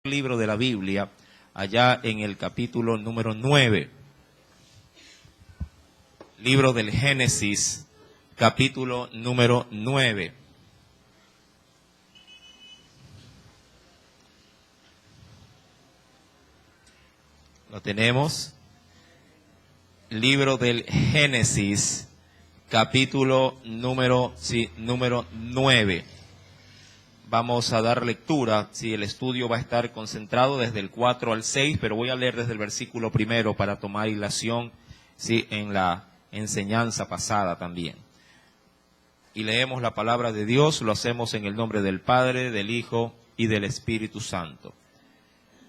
Libro de la Biblia, allá en el capítulo número 9. Libro del Génesis, capítulo número 9. Lo tenemos. Libro del Génesis, capítulo número 9. Vamos a dar lectura, el estudio va a estar concentrado desde el 4 al 6, pero voy a leer desde el versículo primero para tomar hilación, en la enseñanza pasada también. Y leemos la palabra de Dios, lo hacemos en el nombre del Padre, del Hijo y del Espíritu Santo.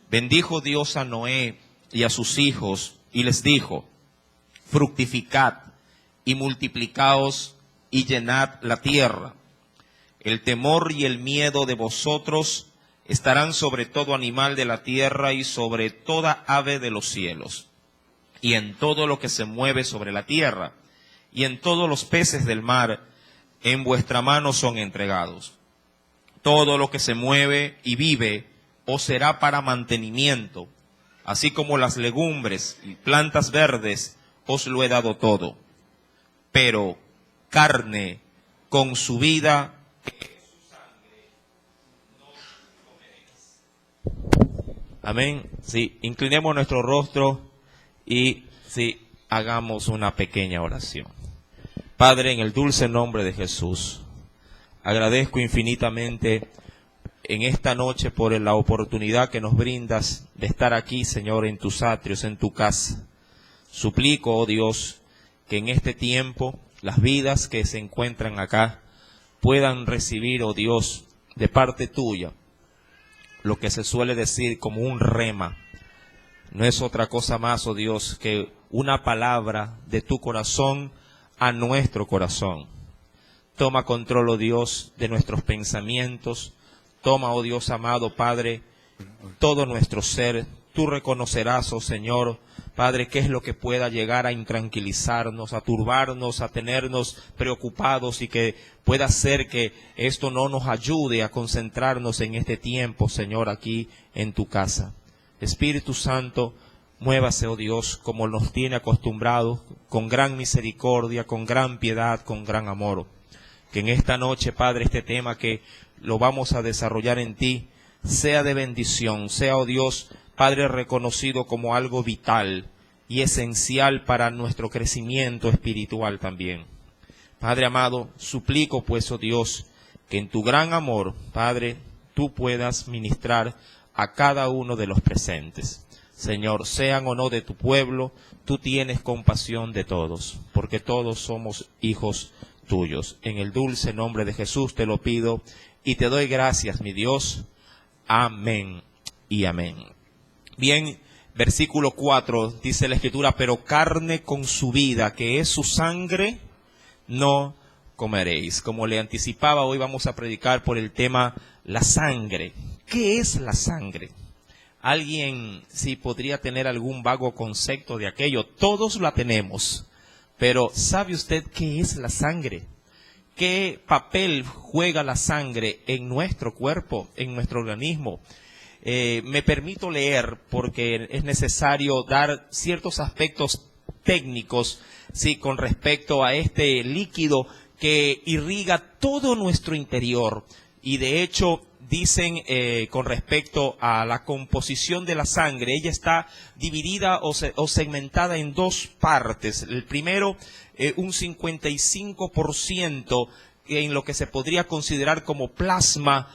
Bendijo Dios a Noé y a sus hijos y les dijo: fructificad y multiplicaos y llenad la tierra. El temor y el miedo de vosotros estarán sobre todo animal de la tierra y sobre toda ave de los cielos, y en todo lo que se mueve sobre la tierra, y en todos los peces del mar, en vuestra mano son entregados. Todo lo que se mueve y vive os será para mantenimiento, así como las legumbres y plantas verdes os lo he dado todo. Pero carne con su vida, amén. Inclinemos nuestro rostro y hagamos una pequeña oración. Padre, en el dulce nombre de Jesús, agradezco infinitamente en esta noche por la oportunidad que nos brindas de estar aquí, Señor, en tus atrios, en tu casa. Suplico, oh Dios, que en este tiempo las vidas que se encuentran acá puedan recibir, oh Dios, de parte tuya, lo que se suele decir como un rema. No es otra cosa más, oh Dios, que una palabra de tu corazón a nuestro corazón. Toma control, oh Dios, de nuestros pensamientos. Toma, oh Dios amado Padre, todo nuestro ser. Tú reconocerás, oh Señor, Padre, qué es lo que pueda llegar a intranquilizarnos, a turbarnos, a tenernos preocupados y que pueda ser que esto no nos ayude a concentrarnos en este tiempo, Señor, aquí en tu casa. Espíritu Santo, muévase, oh Dios, como nos tiene acostumbrados, con gran misericordia, con gran piedad, con gran amor. Que en esta noche, Padre, este tema que lo vamos a desarrollar en ti, sea de bendición, sea, oh Dios, Padre, reconocido como algo vital y esencial para nuestro crecimiento espiritual también. Padre amado, suplico pues, oh Dios, que en tu gran amor, Padre, tú puedas ministrar a cada uno de los presentes. Señor, sean o no de tu pueblo, tú tienes compasión de todos, porque todos somos hijos tuyos. En el dulce nombre de Jesús te lo pido y te doy gracias, mi Dios. Amén y amén. Bien, versículo 4 dice la Escritura: pero carne con su vida, que es su sangre, no comeréis. Como le anticipaba, hoy vamos a predicar por el tema la sangre. ¿Qué es la sangre? ¿Alguien podría tener algún vago concepto de aquello? Todos la tenemos, pero ¿sabe usted qué es la sangre? ¿Qué papel juega la sangre en nuestro cuerpo, en nuestro organismo? Me permito leer porque es necesario dar ciertos aspectos técnicos, con respecto a este líquido que irriga todo nuestro interior. Y de hecho dicen con respecto a la composición de la sangre, ella está dividida o segmentada en dos partes. El primero, un 55% en lo que se podría considerar como plasma,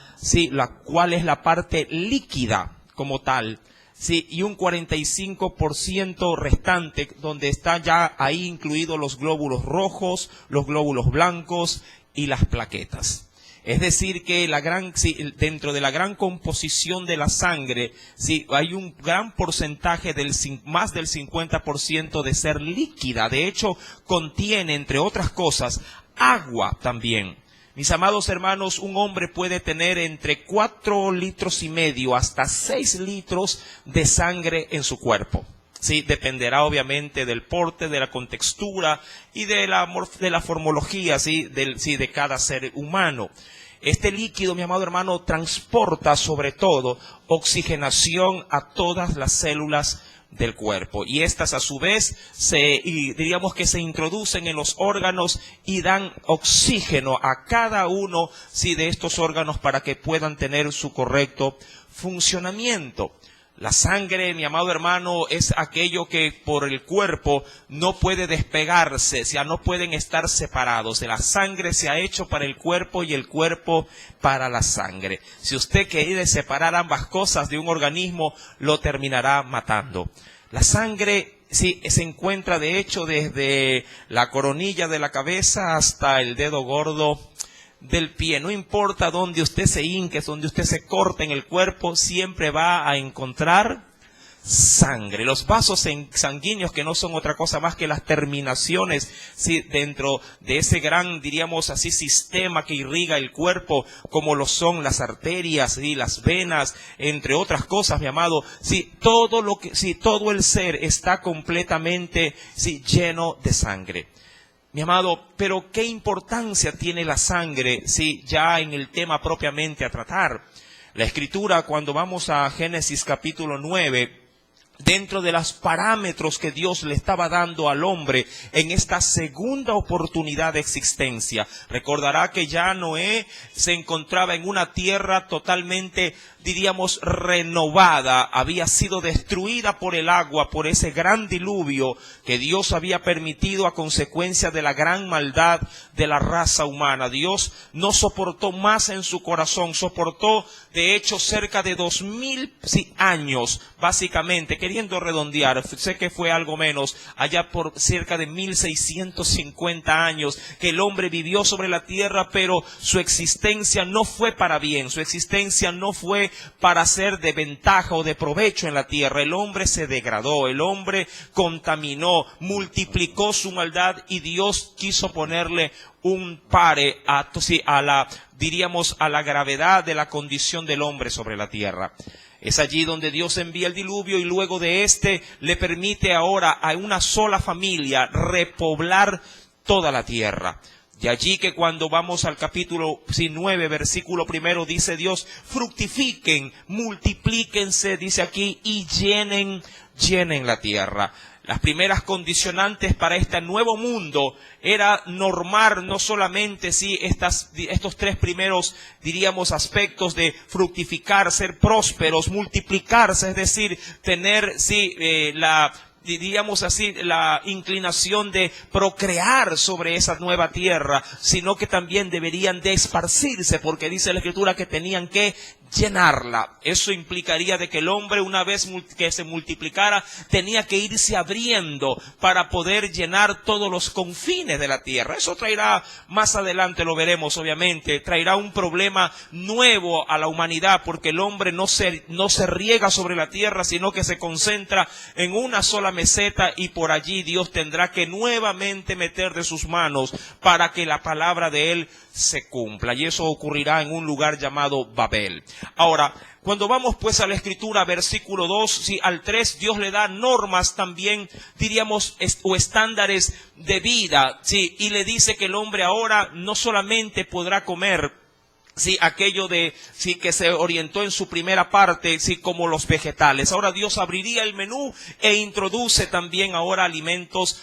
la cual es la parte líquida como tal, y un 45% restante, donde está ya ahí incluidos los glóbulos rojos, los glóbulos blancos y las plaquetas. Es decir, que dentro de la gran composición de la sangre, hay un gran porcentaje más del 50% de ser líquida. De hecho, contiene, entre otras cosas, agua también. Mis amados hermanos, un hombre puede tener entre 4,5 litros hasta 6 litros de sangre en su cuerpo. Dependerá obviamente del porte, de la contextura y de la formología, de cada ser humano. Este líquido, mi amado hermano, transporta sobre todo oxigenación a todas las células del cuerpo, y estas a su vez diríamos que se introducen en los órganos y dan oxígeno a cada uno de estos órganos para que puedan tener su correcto funcionamiento. La sangre, mi amado hermano, es aquello que por el cuerpo no puede despegarse, o sea, no pueden estar separados. La sangre se ha hecho para el cuerpo y el cuerpo para la sangre. Si usted quiere separar ambas cosas de un organismo, lo terminará matando. La sangre sí se encuentra de hecho desde la coronilla de la cabeza hasta el dedo gordo del pie. No importa dónde usted se hinque, donde usted se corte en el cuerpo, siempre va a encontrar sangre. Los vasos sanguíneos, que no son otra cosa más que las terminaciones dentro de ese gran, diríamos así, sistema que irriga el cuerpo, como lo son las arterias y las venas, entre otras cosas, mi amado. Todo el ser está completamente lleno de sangre. Mi amado, pero ¿qué importancia tiene la sangre ya en el tema propiamente a tratar? La Escritura, cuando vamos a Génesis capítulo 9, dentro de los parámetros que Dios le estaba dando al hombre en esta segunda oportunidad de existencia, recordará que ya Noé se encontraba en una tierra totalmente, diríamos, renovada, había sido destruida por el agua, por ese gran diluvio que Dios había permitido a consecuencia de la gran maldad de la raza humana. Dios no soportó más en su corazón, soportó de hecho cerca de 2000 años, básicamente, queriendo redondear, sé que fue algo menos, allá por cerca de 1650 años que el hombre vivió sobre la tierra, pero su existencia no fue para bien, su existencia no fue para ser de ventaja o de provecho en la tierra. El hombre se degradó, el hombre contaminó, multiplicó su maldad y Dios quiso ponerle un pare a la gravedad de la condición del hombre sobre la tierra. Es allí donde Dios envía el diluvio y luego de este le permite ahora a una sola familia repoblar toda la tierra. De allí que cuando vamos al capítulo 9, versículo 1, dice Dios, fructifiquen, multiplíquense, dice aquí, y llenen la tierra. Las primeras condicionantes para este nuevo mundo era normar no solamente estos tres primeros, diríamos, aspectos de fructificar, ser prósperos, multiplicarse, es decir, tener la inclinación de procrear sobre esa nueva tierra, sino que también deberían de esparcirse, porque dice la Escritura que tenían que llenarla. Eso implicaría de que el hombre, una vez que se multiplicara, tenía que irse abriendo para poder llenar todos los confines de la tierra. Eso traerá, más adelante lo veremos obviamente, traerá un problema nuevo a la humanidad, porque el hombre no se riega sobre la tierra, sino que se concentra en una sola meseta, y por allí Dios tendrá que nuevamente meter de sus manos para que la palabra de Él se cumpla, y eso ocurrirá en un lugar llamado Babel. Ahora, cuando vamos pues a la Escritura, versículo 2 al 3, Dios le da normas también, diríamos, o estándares de vida, y le dice que el hombre ahora no solamente podrá comer aquello que se orientó en su primera parte, como los vegetales. Ahora Dios abriría el menú e introduce también ahora alimentos,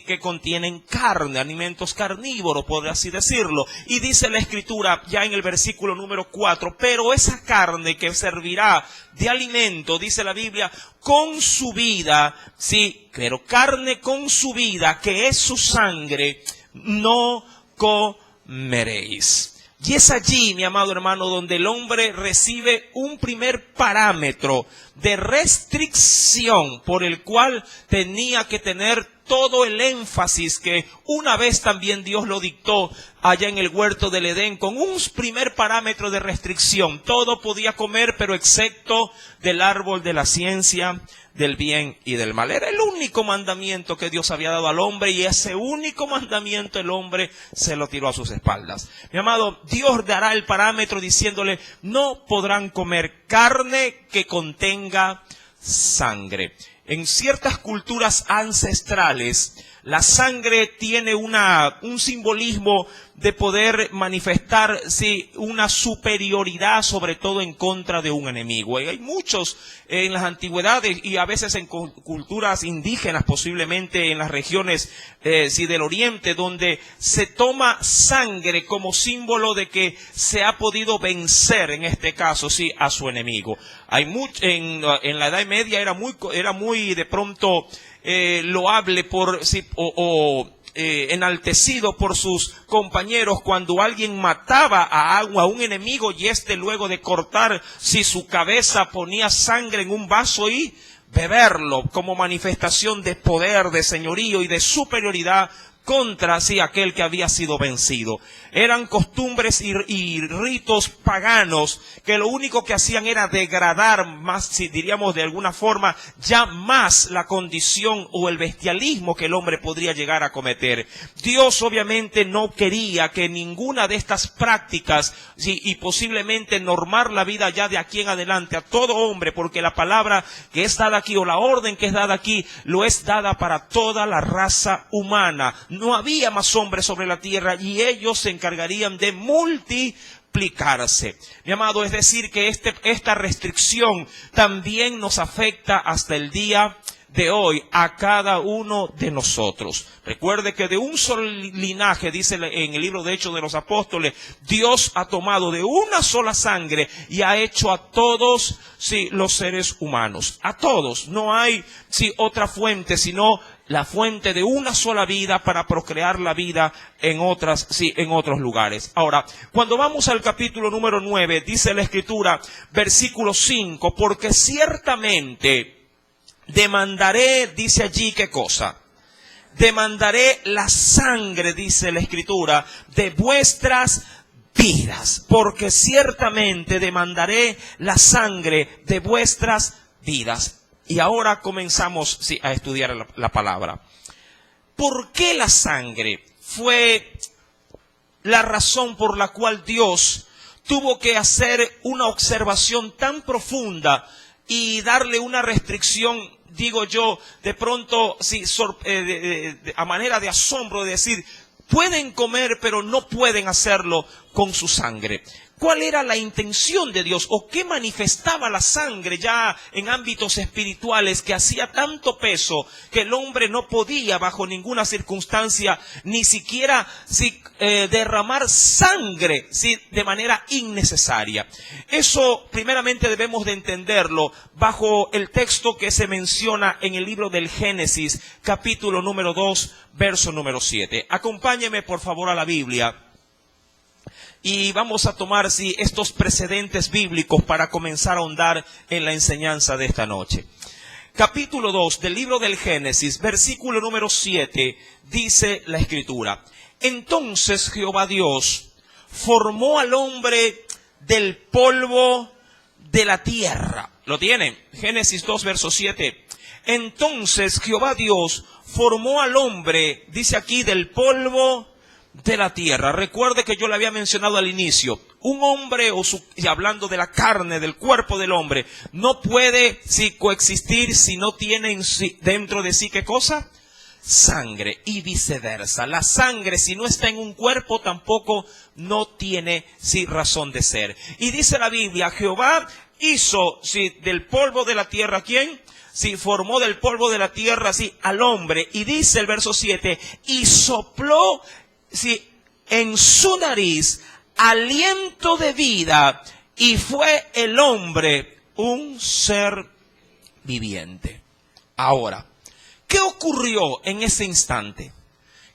que contienen carne, alimentos carnívoros, por así decirlo. Y dice la Escritura, ya en el versículo número 4, pero esa carne que servirá de alimento, dice la Biblia, con su vida, pero carne con su vida, que es su sangre, no comeréis. Y es allí, mi amado hermano, donde el hombre recibe un primer parámetro de restricción por el cual tenía que tener todo el énfasis que una vez también Dios lo dictó allá en el huerto del Edén, con un primer parámetro de restricción. Todo podía comer, pero excepto del árbol de la ciencia del bien y del mal. Era el único mandamiento que Dios había dado al hombre, y ese único mandamiento el hombre se lo tiró a sus espaldas. Mi amado, Dios dará el parámetro diciéndole, no podrán comer carne que contenga sangre. En ciertas culturas ancestrales, la sangre tiene un simbolismo de poder manifestar una superioridad, sobre todo en contra de un enemigo. Hay muchos en las antigüedades y a veces en culturas indígenas, posiblemente en las regiones del oriente, donde se toma sangre como símbolo de que se ha podido vencer, en este caso, a su enemigo. Hay en la Edad Media era muy de pronto loable enaltecido por sus compañeros cuando alguien mataba a un enemigo y luego de cortar su cabeza ponía sangre en un vaso y beberlo como manifestación de poder, de señorío y de superioridad contra aquel que había sido vencido. Eran costumbres y ritos paganos que lo único que hacían era degradar más, si diríamos de alguna forma, ya más la condición o el bestialismo que el hombre podría llegar a cometer. Dios obviamente no quería que ninguna de estas prácticas y posiblemente normar la vida ya de aquí en adelante a todo hombre, porque la palabra que es dada aquí o la orden que es dada aquí lo es dada para toda la raza humana. No había más hombres sobre la tierra y ellos se encargarían de multiplicarse. Mi amado, es decir que esta restricción también nos afecta hasta el día de hoy a cada uno de nosotros. Recuerde que de un solo linaje, dice en el libro de Hechos de los Apóstoles, Dios ha tomado de una sola sangre y ha hecho a todos los seres humanos. A todos. No hay otra fuente, sino la fuente de una sola vida para procrear la vida en otros lugares. Ahora, cuando vamos al capítulo número 9, dice la Escritura, versículo 5, porque ciertamente demandaré, dice allí, ¿qué cosa? Demandaré la sangre, dice la Escritura, de vuestras vidas, porque ciertamente demandaré la sangre de vuestras vidas. Y ahora comenzamos a estudiar la palabra. ¿Por qué la sangre fue la razón por la cual Dios tuvo que hacer una observación tan profunda y darle una restricción, digo yo, de pronto a manera de asombro, de decir, pueden comer pero no pueden hacerlo con su sangre? ¿Cuál era la intención de Dios? ¿O qué manifestaba la sangre ya en ámbitos espirituales que hacía tanto peso que el hombre no podía bajo ninguna circunstancia ni siquiera derramar sangre de manera innecesaria? Eso primeramente debemos de entenderlo bajo el texto que se menciona en el libro del Génesis, capítulo número 2, verso número 7. Acompáñeme por favor a la Biblia. Y vamos a tomar estos precedentes bíblicos para comenzar a ahondar en la enseñanza de esta noche. Capítulo 2 del libro del Génesis, versículo número 7, dice la Escritura. Entonces Jehová Dios formó al hombre del polvo de la tierra. ¿Lo tienen? Génesis 2, verso 7. Entonces Jehová Dios formó al hombre, dice aquí, del polvo de la tierra. Recuerde que yo le había mencionado al inicio, un hombre, y hablando de la carne, del cuerpo del hombre, no puede coexistir si no tiene dentro de sí, ¿qué cosa? Sangre, y viceversa. La sangre, si no está en un cuerpo, tampoco no tiene razón de ser. Y dice la Biblia, Jehová hizo del polvo de la tierra, ¿quién? Formó del polvo de la tierra al hombre. Y dice el verso 7, y sopló en su nariz aliento de vida, y fue el hombre un ser viviente. Ahora, ¿qué ocurrió en ese instante?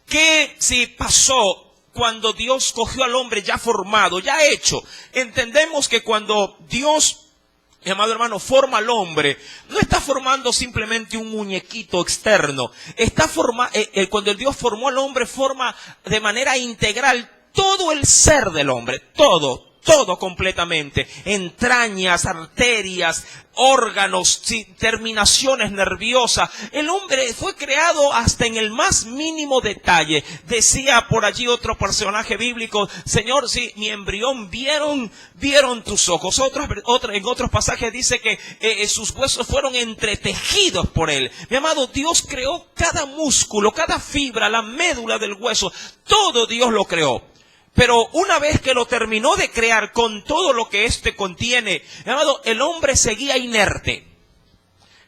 ¿Qué pasó cuando Dios cogió al hombre ya formado, ya hecho? Entendemos que cuando Dios, mi amado hermano, forma al hombre, no está formando simplemente un muñequito externo. Cuando el Dios formó al hombre, forma de manera integral todo el ser del hombre, todo completamente. Entrañas, arterias, órganos, terminaciones nerviosas. El hombre fue creado hasta en el más mínimo detalle. Decía por allí otro personaje bíblico, Señor, mi embrión vieron tus ojos. En otros pasajes dice que sus huesos fueron entretejidos por él. Mi amado, Dios creó cada músculo, cada fibra, la médula del hueso. Todo Dios lo creó. Pero una vez que lo terminó de crear con todo lo que éste contiene, amado, el hombre seguía inerte.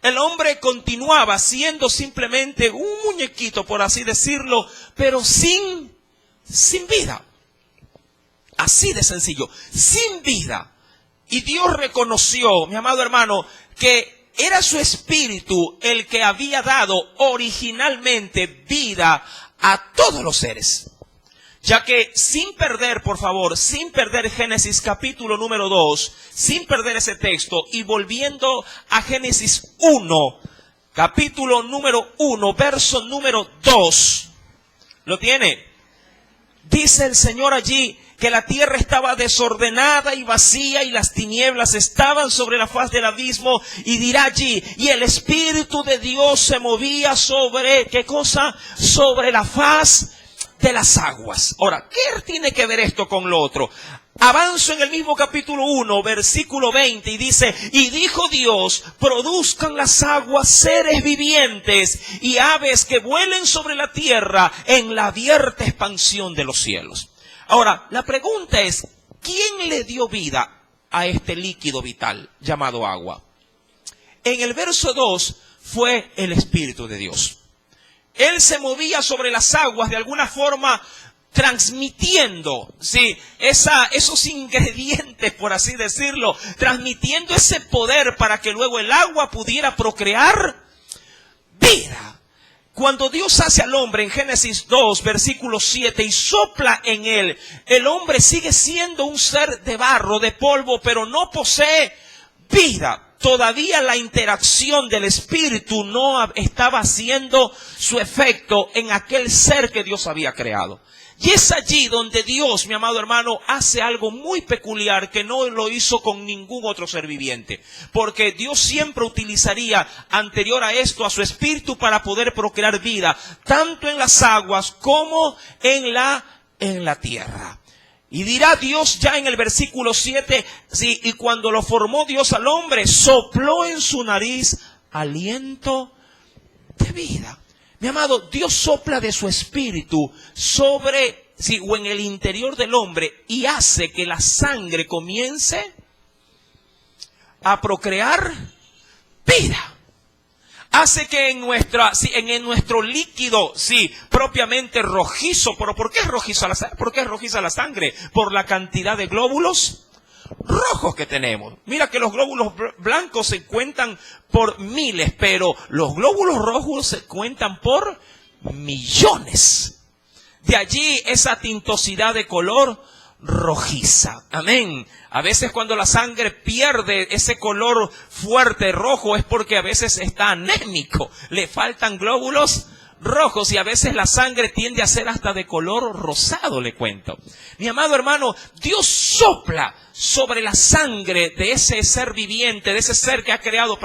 El hombre continuaba siendo simplemente un muñequito, por así decirlo, pero sin vida. Así de sencillo, sin vida. Y Dios reconoció, mi amado hermano, que era su espíritu el que había dado originalmente vida a todos los seres. Ya que sin perder, por favor, sin perder Génesis capítulo número 2, sin perder ese texto y volviendo a Génesis 1, capítulo número 1, verso número 2, ¿lo tiene? Dice el Señor allí que la tierra estaba desordenada y vacía y las tinieblas estaban sobre la faz del abismo, y dirá allí, y el Espíritu de Dios se movía sobre, ¿qué cosa? Sobre la faz de las aguas. Ahora, ¿qué tiene que ver esto con lo otro? Avanzo en el mismo capítulo 1, versículo 20, y dice, y dijo Dios, produzcan las aguas seres vivientes y aves que vuelen sobre la tierra en la abierta expansión de los cielos. Ahora, la pregunta es, ¿quién le dio vida a este líquido vital llamado agua? En el verso 2 fue el Espíritu de Dios. Él se movía sobre las aguas de alguna forma transmitiendo, ¿sí?, esos ingredientes, por así decirlo, transmitiendo ese poder para que luego el agua pudiera procrear vida. Cuando Dios hace al hombre en Génesis 2, versículo 7, y sopla en él, el hombre sigue siendo un ser de barro, de polvo, pero no posee vida. Todavía la interacción del Espíritu no estaba haciendo su efecto en aquel ser que Dios había creado. Y es allí donde Dios, mi amado hermano, hace algo muy peculiar que no lo hizo con ningún otro ser viviente. Porque Dios siempre utilizaría, anterior a esto, a su Espíritu para poder procrear vida, tanto en las aguas como en la tierra. Y dirá Dios ya en el versículo 7, sí, y cuando lo formó Dios al hombre, sopló en su nariz aliento de vida. Mi amado, Dios sopla de su espíritu sobre, sí, o en el interior del hombre y hace que la sangre comience a procrear vida. Hace que en nuestro líquido, sí, propiamente rojizo, pero ¿por qué es rojiza la sangre? ¿Por qué es rojiza la sangre? Por la cantidad de glóbulos rojos que tenemos. Mira que los glóbulos blancos se cuentan por miles, pero los glóbulos rojos se cuentan por millones. De allí esa tintosidad de color rojiza. Amén. A veces cuando la sangre pierde ese color fuerte rojo es porque a veces está anémico, le faltan glóbulos rojos y a veces la sangre tiende a ser hasta de color rosado, le cuento. Mi amado hermano, Dios sopla sobre la sangre de ese ser viviente, de ese ser que ha creado,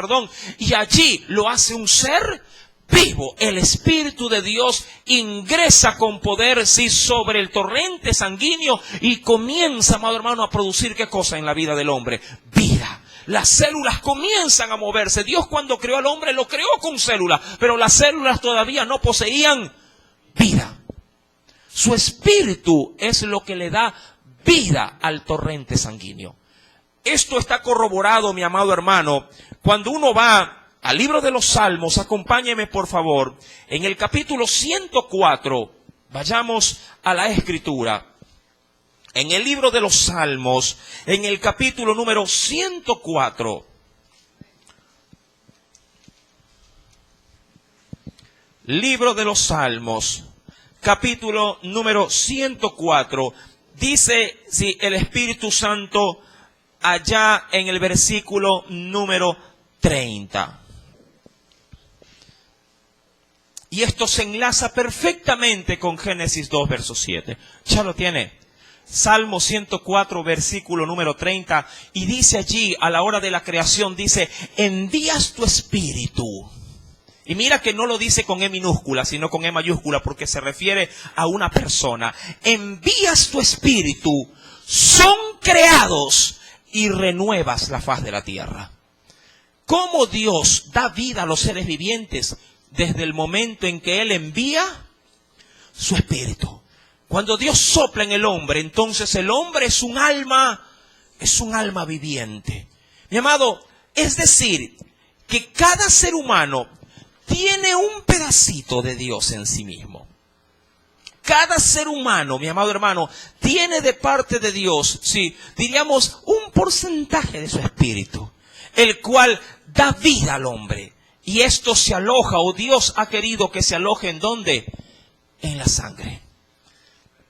y allí lo hace un ser vivo. El Espíritu de Dios ingresa con poder, sí, sobre el torrente sanguíneo y comienza, amado hermano, a producir ¿qué cosa en la vida del hombre? Vida. Las células comienzan a moverse. Dios cuando creó al hombre lo creó con células, pero las células todavía no poseían vida. Su espíritu es lo que le da vida al torrente sanguíneo. Esto está corroborado, mi amado hermano, cuando uno va al libro de los Salmos. Acompáñeme por favor, en el capítulo 104, vayamos a la Escritura. En el libro de los Salmos, en el capítulo número 104. Libro de los Salmos, capítulo número 104. Dice, sí, el Espíritu Santo allá en el versículo número 30. Y esto se enlaza perfectamente con Génesis 2, verso 7. Ya lo tiene. Salmo 104, versículo número 30. Y dice allí, a la hora de la creación, dice, envías tu espíritu. Y mira que no lo dice con E minúscula, sino con E mayúscula, porque se refiere a una persona. Envías tu espíritu, son creados y renuevas la faz de la tierra. ¿Cómo Dios da vida a los seres vivientes? Desde el momento en que Él envía su espíritu. Cuando Dios sopla en el hombre, entonces el hombre es un alma viviente. Mi amado, es decir, que cada ser humano tiene un pedacito de Dios en sí mismo. Cada ser humano, mi amado hermano, tiene de parte de Dios, sí, diríamos, un porcentaje de su espíritu, el cual da vida al hombre. Y esto se aloja, o Dios ha querido que se aloje, ¿en dónde? En la sangre.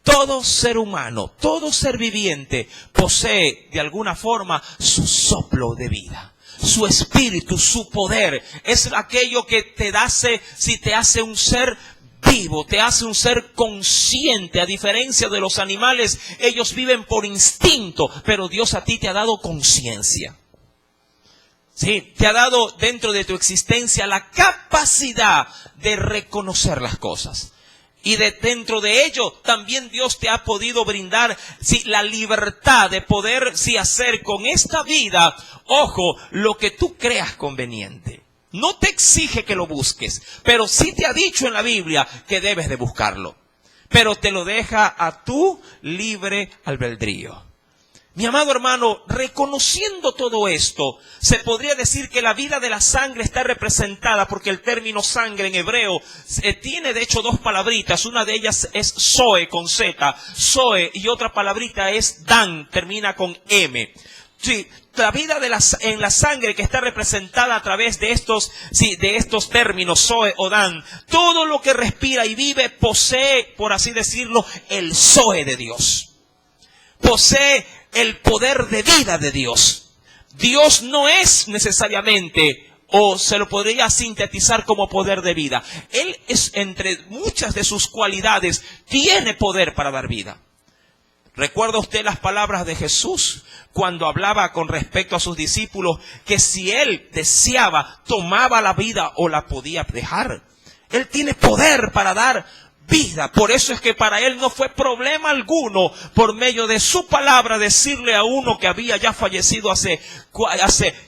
Todo ser humano, todo ser viviente posee de alguna forma su soplo de vida. Su espíritu, su poder, es aquello que te hace un ser vivo, te hace un ser consciente. A diferencia de los animales, ellos viven por instinto, pero Dios a ti te ha dado conciencia. Sí, te ha dado dentro de tu existencia la capacidad de reconocer las cosas. Y dentro de ello también Dios te ha podido brindar la libertad de poder hacer con esta vida, ojo, lo que tú creas conveniente. No te exige que lo busques, pero sí te ha dicho en la Biblia que debes de buscarlo. Pero te lo deja a tu libre albedrío. Mi amado hermano, reconociendo todo esto, se podría decir que la vida de la sangre está representada, porque el término sangre en hebreo tiene de hecho dos palabritas. Una de ellas es zoe con Z, zoe, y otra palabrita es dan, termina con M. Sí, la vida en la sangre que está representada a través de estos términos, zoe o dan, todo lo que respira y vive posee, por así decirlo, el zoe de Dios. Posee el poder de vida de Dios. Dios no es necesariamente, o se lo podría sintetizar como poder de vida. Él es, entre muchas de sus cualidades, tiene poder para dar vida. ¿Recuerda usted las palabras de Jesús cuando hablaba con respecto a sus discípulos, que si Él deseaba, tomaba la vida o la podía dejar? Él tiene poder para dar vida. Por eso es que para Él no fue problema alguno, por medio de su palabra, decirle a uno que había ya fallecido hace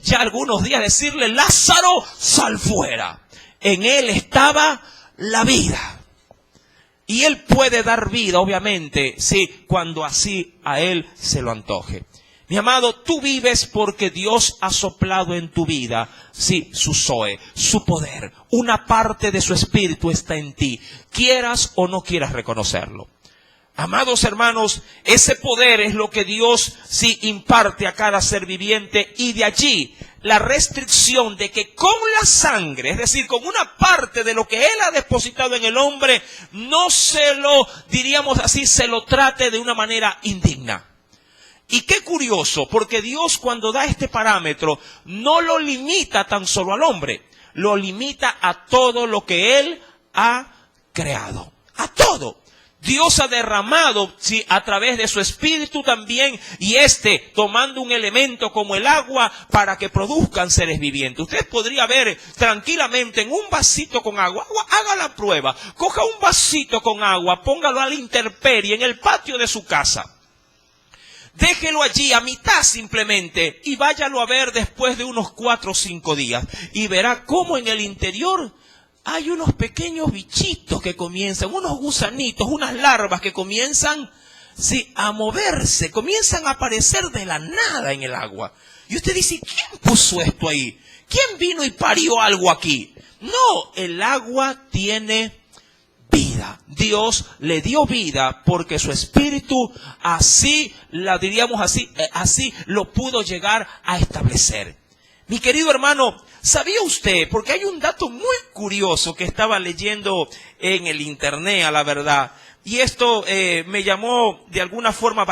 ya algunos días, decirle: Lázaro, sal fuera. En Él estaba la vida. Y Él puede dar vida, obviamente, sí, cuando así a Él se lo antoje. Mi amado, tú vives porque Dios ha soplado en tu vida, sí, su zoe, su poder. Una parte de su espíritu está en ti, quieras o no quieras reconocerlo. Amados hermanos, ese poder es lo que Dios sí imparte a cada ser viviente, y de allí la restricción de que con la sangre, es decir, con una parte de lo que Él ha depositado en el hombre, no se lo, diríamos así, se lo trate de una manera indigna. Y qué curioso, porque Dios, cuando da este parámetro, no lo limita tan solo al hombre, lo limita a todo lo que Él ha creado, a todo. Dios ha derramado, sí, a través de su espíritu también, y tomando un elemento como el agua para que produzcan seres vivientes. Usted podría ver tranquilamente en un vasito con agua, haga la prueba, coja un vasito con agua, póngalo a la intemperie en el patio de su casa. Déjelo allí a mitad simplemente y váyalo a ver después de unos 4 o 5 días y verá cómo en el interior hay unos pequeños bichitos que comienzan, unos gusanitos, unas larvas que comienzan, sí, a moverse, comienzan a aparecer de la nada en el agua. Y usted dice: ¿quién puso esto ahí? ¿Quién vino y parió algo aquí? No, el agua tiene vida. Dios le dio vida porque su espíritu así lo pudo llegar a establecer. Mi querido hermano, ¿sabía usted? Porque hay un dato muy curioso que estaba leyendo en el internet, a la verdad. Y esto me llamó de alguna forma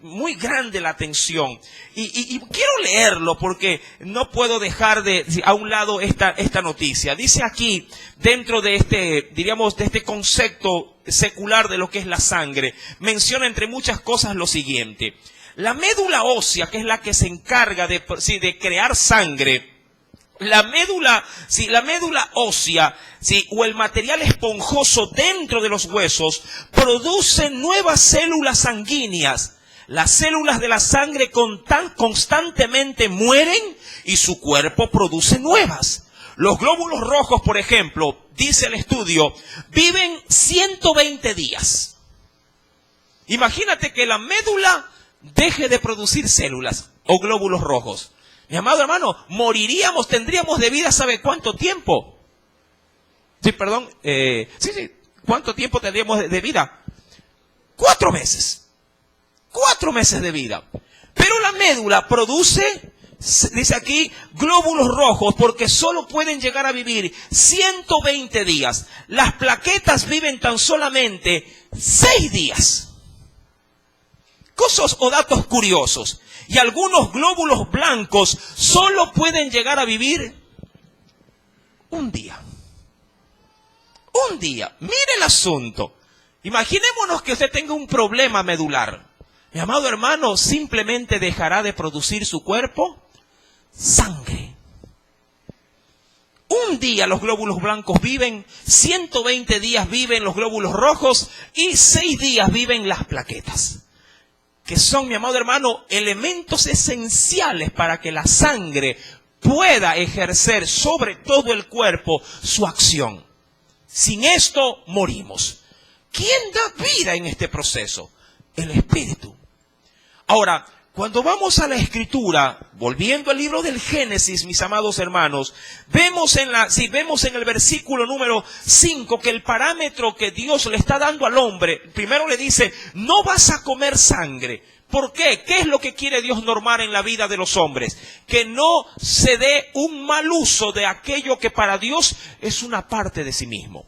muy grande la atención. Y quiero leerlo porque no puedo dejar a un lado esta noticia. Dice aquí, dentro de este concepto secular de lo que es la sangre, menciona entre muchas cosas lo siguiente. La médula ósea, que es la que se encarga de crear sangre, la médula ósea, o el material esponjoso dentro de los huesos, produce nuevas células sanguíneas. Las células de la sangre constantemente mueren y su cuerpo produce nuevas. Los glóbulos rojos, por ejemplo, dice el estudio, viven 120 días. Imagínate que la médula deje de producir células o glóbulos rojos. Mi amado hermano, moriríamos, tendríamos de vida, ¿sabe cuánto tiempo? Sí, perdón, ¿cuánto tiempo tendríamos de vida? 4 meses. 4 meses de vida. Pero la médula produce, dice aquí, glóbulos rojos porque solo pueden llegar a vivir 120 días. Las plaquetas viven tan solamente 6 días. Cosas o datos curiosos. Y algunos glóbulos blancos solo pueden llegar a vivir un día. Un día. Mire el asunto. Imaginémonos que usted tenga un problema medular. Mi amado hermano, simplemente dejará de producir su cuerpo sangre. Un día los glóbulos blancos viven, 120 días viven los glóbulos rojos y 6 días viven las plaquetas. Que son, mi amado hermano, elementos esenciales para que la sangre pueda ejercer sobre todo el cuerpo su acción. Sin esto morimos. ¿Quién da vida en este proceso? El Espíritu. Ahora, cuando vamos a la Escritura, volviendo al libro del Génesis, mis amados hermanos, vemos en el versículo número 5 que el parámetro que Dios le está dando al hombre, primero le dice, no vas a comer sangre. ¿Por qué? ¿Qué es lo que quiere Dios normar en la vida de los hombres? Que no se dé un mal uso de aquello que para Dios es una parte de sí mismo.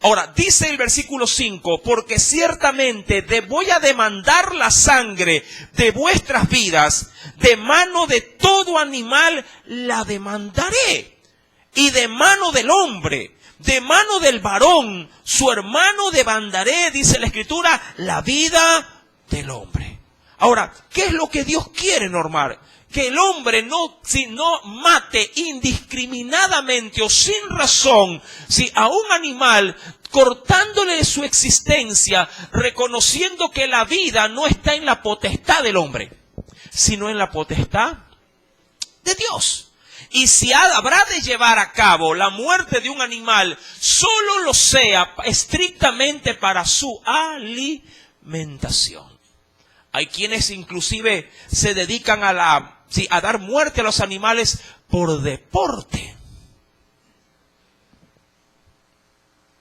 Ahora, dice el versículo 5, porque ciertamente voy a demandar la sangre de vuestras vidas, de mano de todo animal la demandaré, y de mano del hombre, de mano del varón, su hermano demandaré, dice la Escritura, la vida del hombre. Ahora, ¿qué es lo que Dios quiere normar? Que el hombre no mate indiscriminadamente o sin razón a un animal, cortándole su existencia, reconociendo que la vida no está en la potestad del hombre, sino en la potestad de Dios. Y si habrá de llevar a cabo la muerte de un animal, solo lo sea estrictamente para su alimentación. Hay quienes inclusive se dedican a dar muerte a los animales por deporte.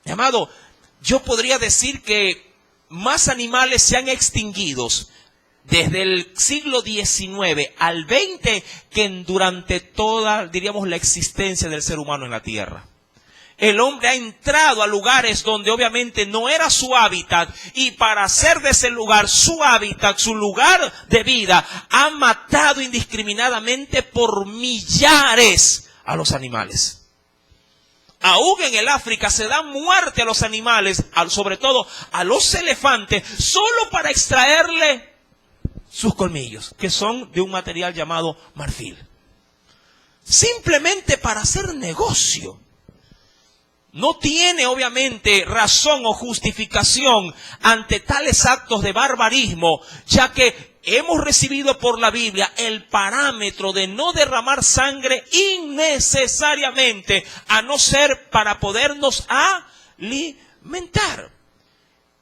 Mi amado, yo podría decir que más animales se han extinguido desde el siglo XIX al XX que durante toda, diríamos, la existencia del ser humano en la Tierra. El hombre ha entrado a lugares donde obviamente no era su hábitat y para hacer de ese lugar su hábitat, su lugar de vida, ha matado indiscriminadamente por millares a los animales. Aún en el África se da muerte a los animales, sobre todo a los elefantes, solo para extraerle sus colmillos, que son de un material llamado marfil. Simplemente para hacer negocio. No tiene obviamente razón o justificación ante tales actos de barbarismo, ya que hemos recibido por la Biblia el parámetro de no derramar sangre innecesariamente, a no ser para podernos alimentar.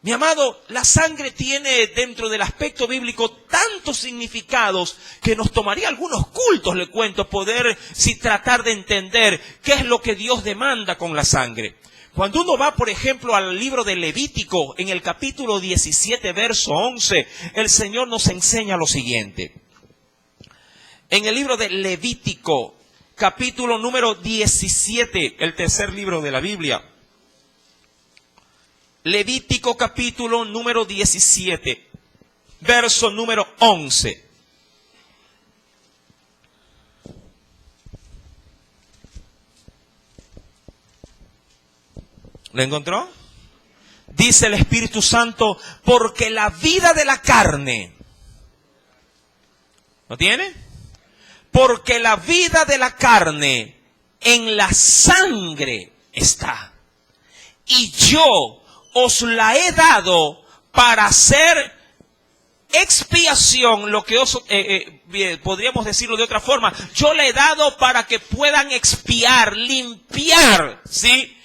Mi amado, la sangre tiene dentro del aspecto bíblico tantos significados que nos tomaría algunos cultos, le cuento, poder tratar de entender qué es lo que Dios demanda con la sangre. Cuando uno va, por ejemplo, al libro de Levítico, en el capítulo 17, verso 11, el Señor nos enseña lo siguiente. En el libro de Levítico, capítulo número 17, el tercer libro de la Biblia. Levítico capítulo número 17, verso número 11. ¿Lo encontró? Dice el Espíritu Santo, porque la vida de la carne, ¿lo tiene? Porque la vida de la carne en la sangre está. Y yo os la he dado para hacer expiación, lo que podríamos decirlo de otra forma. Yo le he dado para que puedan expiar, limpiar, ¿sí?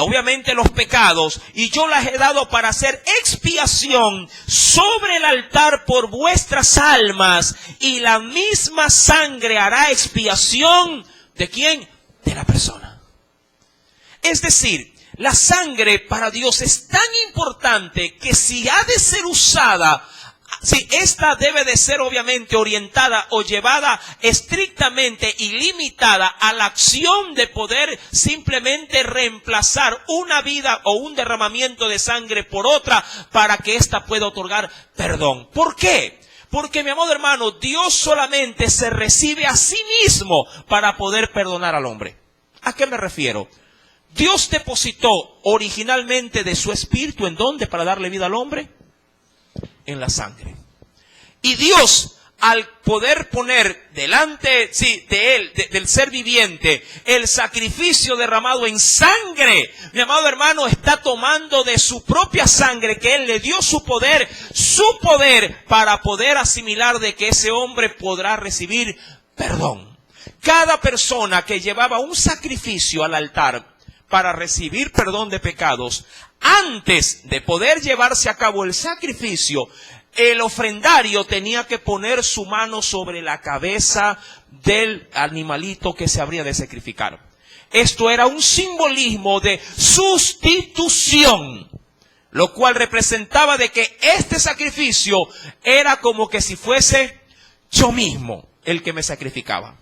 obviamente los pecados, y yo las he dado para hacer expiación sobre el altar por vuestras almas, y la misma sangre hará expiación ¿de quién? De la persona. Es decir, la sangre para Dios es tan importante que si ha de ser usada, si esta debe de ser obviamente orientada o llevada estrictamente y limitada a la acción de poder simplemente reemplazar una vida o un derramamiento de sangre por otra para que ésta pueda otorgar perdón. ¿Por qué? Porque, mi amado hermano, Dios solamente se recibe a sí mismo para poder perdonar al hombre. ¿A qué me refiero? Dios depositó originalmente de su espíritu, ¿en dónde? Para darle vida al hombre. En la sangre. Y Dios, al poder poner delante de él, del ser viviente, el sacrificio derramado en sangre, mi amado hermano, está tomando de su propia sangre, que él le dio su poder para poder asimilar de que ese hombre podrá recibir perdón. Cada persona que llevaba un sacrificio al altar para recibir perdón de pecados, antes de poder llevarse a cabo el sacrificio, el ofrendario tenía que poner su mano sobre la cabeza del animalito que se habría de sacrificar. Esto era un simbolismo de sustitución, lo cual representaba de que este sacrificio era como que si fuese yo mismo el que me sacrificaba.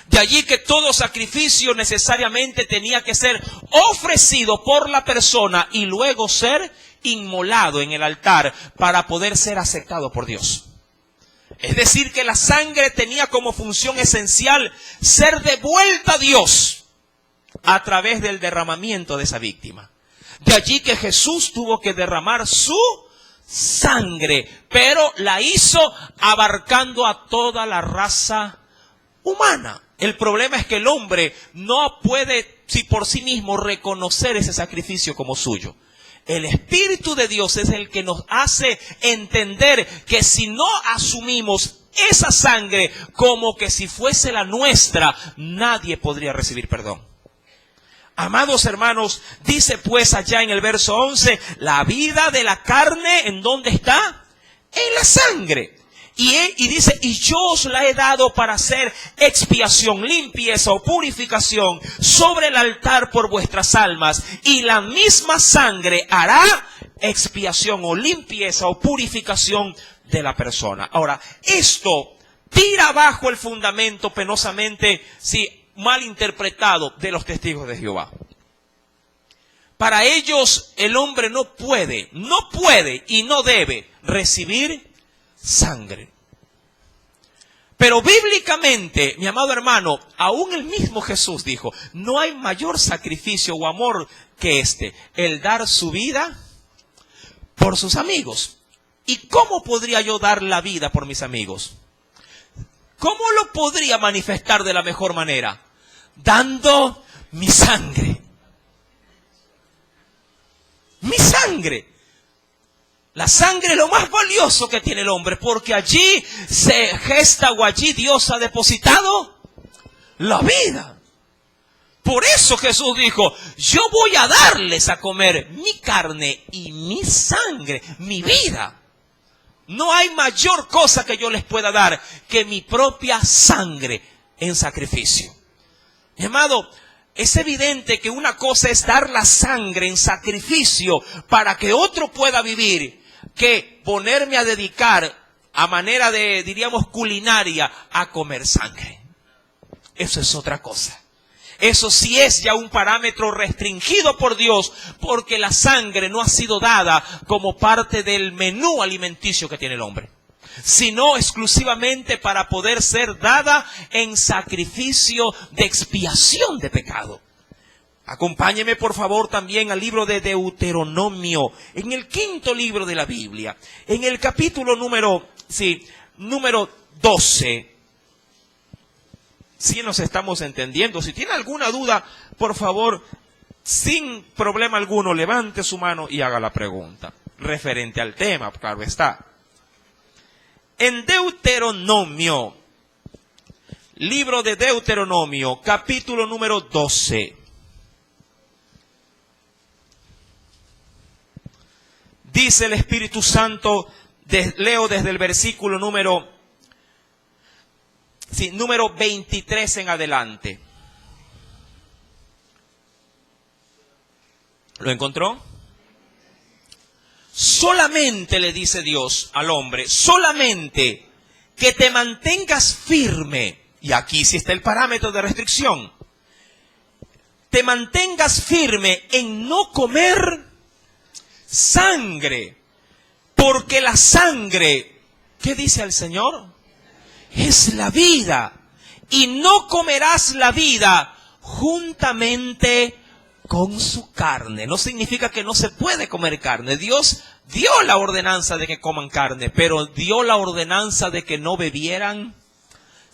De allí que todo sacrificio necesariamente tenía que ser ofrecido por la persona y luego ser inmolado en el altar para poder ser aceptado por Dios. Es decir, que la sangre tenía como función esencial ser devuelta a Dios a través del derramamiento de esa víctima. De allí que Jesús tuvo que derramar su sangre, pero la hizo abarcando a toda la raza humana. El problema es que el hombre no puede, por sí mismo, reconocer ese sacrificio como suyo. El Espíritu de Dios es el que nos hace entender que si no asumimos esa sangre como que si fuese la nuestra, nadie podría recibir perdón. Amados hermanos, dice pues allá en el verso 11, la vida de la carne, ¿en dónde está? En la sangre. Y dice, y yo os la he dado para hacer expiación, limpieza o purificación sobre el altar por vuestras almas. Y la misma sangre hará expiación o limpieza o purificación de la persona. Ahora, esto tira abajo el fundamento penosamente, mal interpretado de los testigos de Jehová. Para ellos, el hombre no puede y no debe recibir sangre. Pero bíblicamente, mi amado hermano, aún el mismo Jesús dijo, no hay mayor sacrificio o amor que el dar su vida por sus amigos. ¿Y cómo podría yo dar la vida por mis amigos? ¿Cómo lo podría manifestar de la mejor manera? Dando mi sangre. Mi sangre. La sangre es lo más valioso que tiene el hombre, porque allí se gesta o allí Dios ha depositado la vida. Por eso Jesús dijo, yo voy a darles a comer mi carne y mi sangre, mi vida. No hay mayor cosa que yo les pueda dar que mi propia sangre en sacrificio. Mi amado, es evidente que una cosa es dar la sangre en sacrificio para que otro pueda vivir, que ponerme a dedicar a manera de, diríamos, culinaria a comer sangre. Eso es otra cosa. Eso sí es ya un parámetro restringido por Dios, porque la sangre no ha sido dada como parte del menú alimenticio que tiene el hombre, sino exclusivamente para poder ser dada en sacrificio de expiación de pecado. Acompáñeme por favor también al libro de Deuteronomio, en el 5º libro de la Biblia, en el capítulo número 12. Si nos estamos entendiendo, si tiene alguna duda, por favor, sin problema alguno, levante su mano y haga la pregunta, referente al tema, claro está. En Deuteronomio, libro de Deuteronomio, capítulo número 12. Dice el Espíritu Santo, leo desde el versículo número 23 en adelante. ¿Lo encontró? Solamente le dice Dios al hombre, solamente que te mantengas firme, y aquí sí está el parámetro de restricción, te mantengas firme en no comer sangre, porque la sangre, ¿qué dice el Señor? Es la vida, y no comerás la vida juntamente con su carne. No significa que no se puede comer carne. Dios dio la ordenanza de que coman carne, pero dio la ordenanza de que no bebieran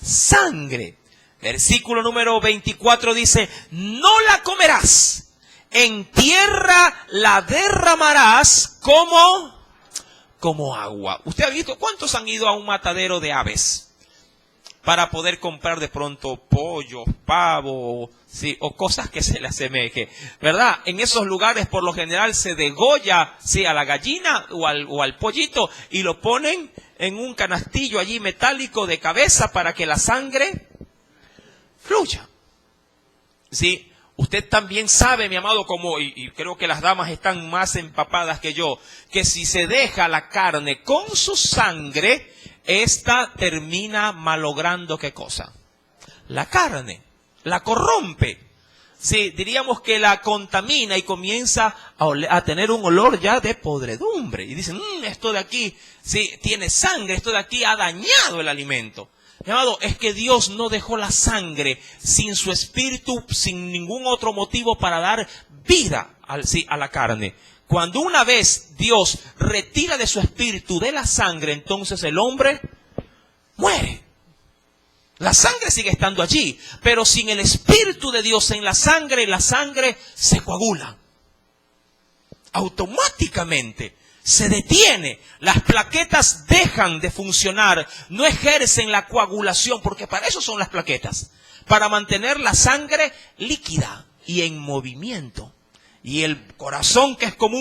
sangre. Versículo número 24 dice, no la comerás, en tierra la derramarás como agua. ¿Usted ha visto cuántos han ido a un matadero de aves para poder comprar de pronto pollo, pavo, sí, o cosas que se le asemeje, ¿verdad? En esos lugares por lo general se degolla, sí, a la gallina o al pollito y lo ponen en un canastillo allí metálico de cabeza para que la sangre fluya. Sí, usted también sabe, mi amado, como, y creo que las damas están más empapadas que yo, que si se deja la carne con su sangre, esta termina malogrando ¿qué cosa? La carne, la corrompe. Sí, diríamos que la contamina y comienza a tener un olor ya de podredumbre. Y dicen, esto de aquí, sí, tiene sangre, esto de aquí ha dañado el alimento. Mi amado, es que Dios no dejó la sangre sin su espíritu, sin ningún otro motivo para dar vida a la carne. Cuando una vez Dios retira de su espíritu de la sangre, entonces el hombre muere. La sangre sigue estando allí, pero sin el espíritu de Dios en la sangre se coagula. Automáticamente se detiene. Las plaquetas dejan de funcionar, no ejercen la coagulación, porque para eso son las plaquetas, para mantener la sangre líquida y en movimiento. Y el corazón, que es como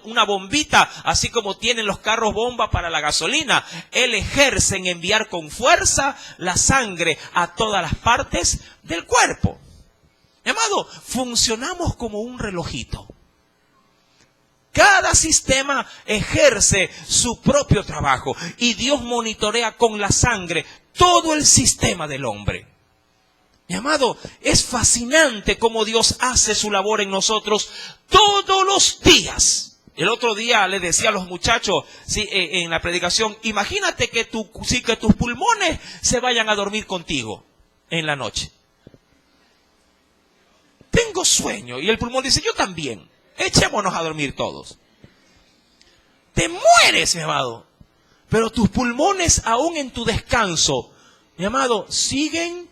una bombita, así como tienen los carros bomba para la gasolina, él ejerce en enviar con fuerza la sangre a todas las partes del cuerpo. Mi amado, funcionamos como un relojito. Cada sistema ejerce su propio trabajo y Dios monitorea con la sangre todo el sistema del hombre. Mi amado, es fascinante cómo Dios hace su labor en nosotros todos los días. El otro día le decía a los muchachos, sí, en la predicación, imagínate que tus pulmones se vayan a dormir contigo en la noche. Tengo sueño. Y el pulmón dice, yo también. Echémonos a dormir todos. Te mueres, mi amado. Pero tus pulmones, aún en tu descanso, mi amado, siguen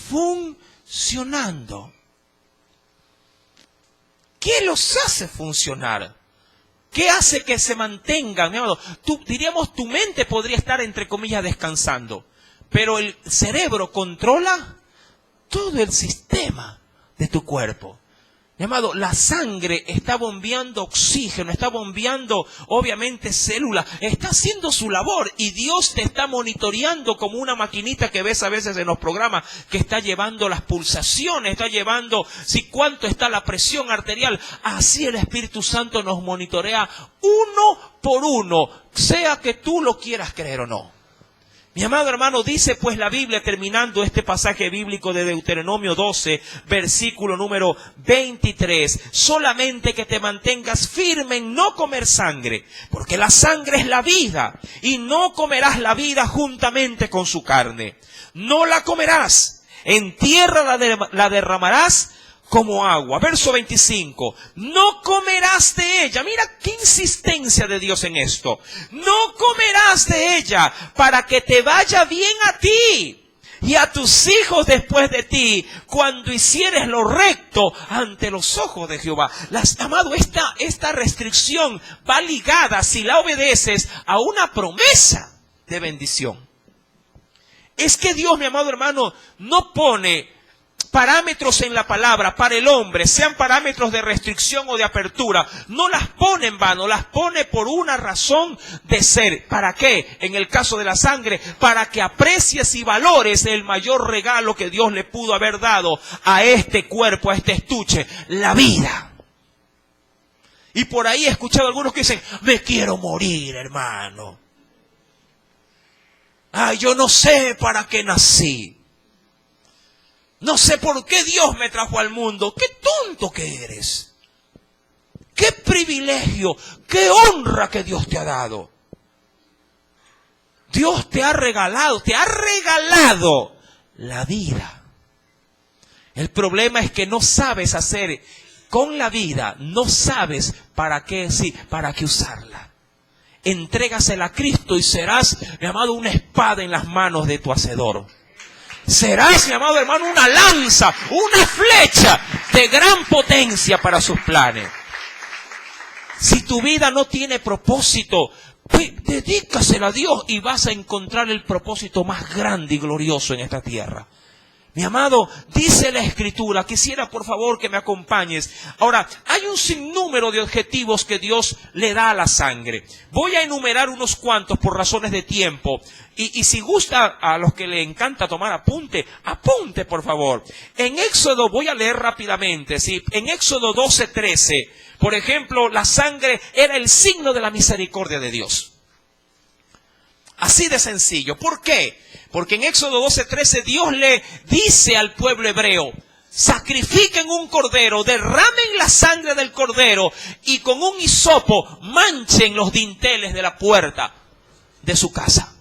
funcionando. ¿Qué los hace funcionar? ¿Qué hace que se mantengan? Mi amado, diríamos, tu mente podría estar, entre comillas, descansando, pero el cerebro controla todo el sistema de tu cuerpo. Mi amado, la sangre está bombeando oxígeno, está bombeando, obviamente, células, está haciendo su labor y Dios te está monitoreando como una maquinita que ves a veces en los programas, que está llevando las pulsaciones, está llevando cuánto está la presión arterial. Así el Espíritu Santo nos monitorea uno por uno, sea que tú lo quieras creer o no. Mi amado hermano, dice pues la Biblia, terminando este pasaje bíblico de Deuteronomio 12, versículo número 23, solamente que te mantengas firme en no comer sangre, porque la sangre es la vida, y no comerás la vida juntamente con su carne. No la comerás, en tierra la derramarás como agua. Verso 25, no comerás de ella. Mira qué insistencia de Dios en esto. No comerás de ella para que te vaya bien a ti y a tus hijos después de ti, cuando hicieres lo recto ante los ojos de Jehová. Amado, esta restricción va ligada, si la obedeces, a una promesa de bendición. Es que Dios, mi amado hermano, no pone parámetros en la palabra para el hombre, sean parámetros de restricción o de apertura, no las pone en vano, las pone por una razón de ser. ¿Para qué? En el caso de la sangre, para que aprecies y valores el mayor regalo que Dios le pudo haber dado a este cuerpo, a este estuche, la vida. Y por ahí he escuchado a algunos que dicen, me quiero morir, hermano. Ay, yo no sé para qué nací. No sé por qué Dios me trajo al mundo. ¡Qué tonto que eres! ¡Qué privilegio! ¡Qué honra que Dios te ha dado! Dios te ha regalado la vida. El problema es que no sabes hacer con la vida, no sabes para qué usarla. Entrégasela a Cristo y serás, mi amado, una espada en las manos de tu Hacedor. Serás, mi amado hermano, una lanza, una flecha de gran potencia para sus planes. Si tu vida no tiene propósito, pues dedícasela a Dios y vas a encontrar el propósito más grande y glorioso en esta tierra. Mi amado, dice la Escritura, quisiera por favor que me acompañes. Ahora, hay un sinnúmero de objetivos que Dios le da a la sangre. Voy a enumerar unos cuantos por razones de tiempo. Y si gusta a los que le encanta tomar apunte por favor. En Éxodo, voy a leer rápidamente, ¿sí? En Éxodo 12:13, por ejemplo, la sangre era el signo de la misericordia de Dios. Así de sencillo. ¿Por qué? Porque en Éxodo 12:13 Dios le dice al pueblo hebreo, sacrifiquen un cordero, derramen la sangre del cordero y con un hisopo manchen los dinteles de la puerta de su casa.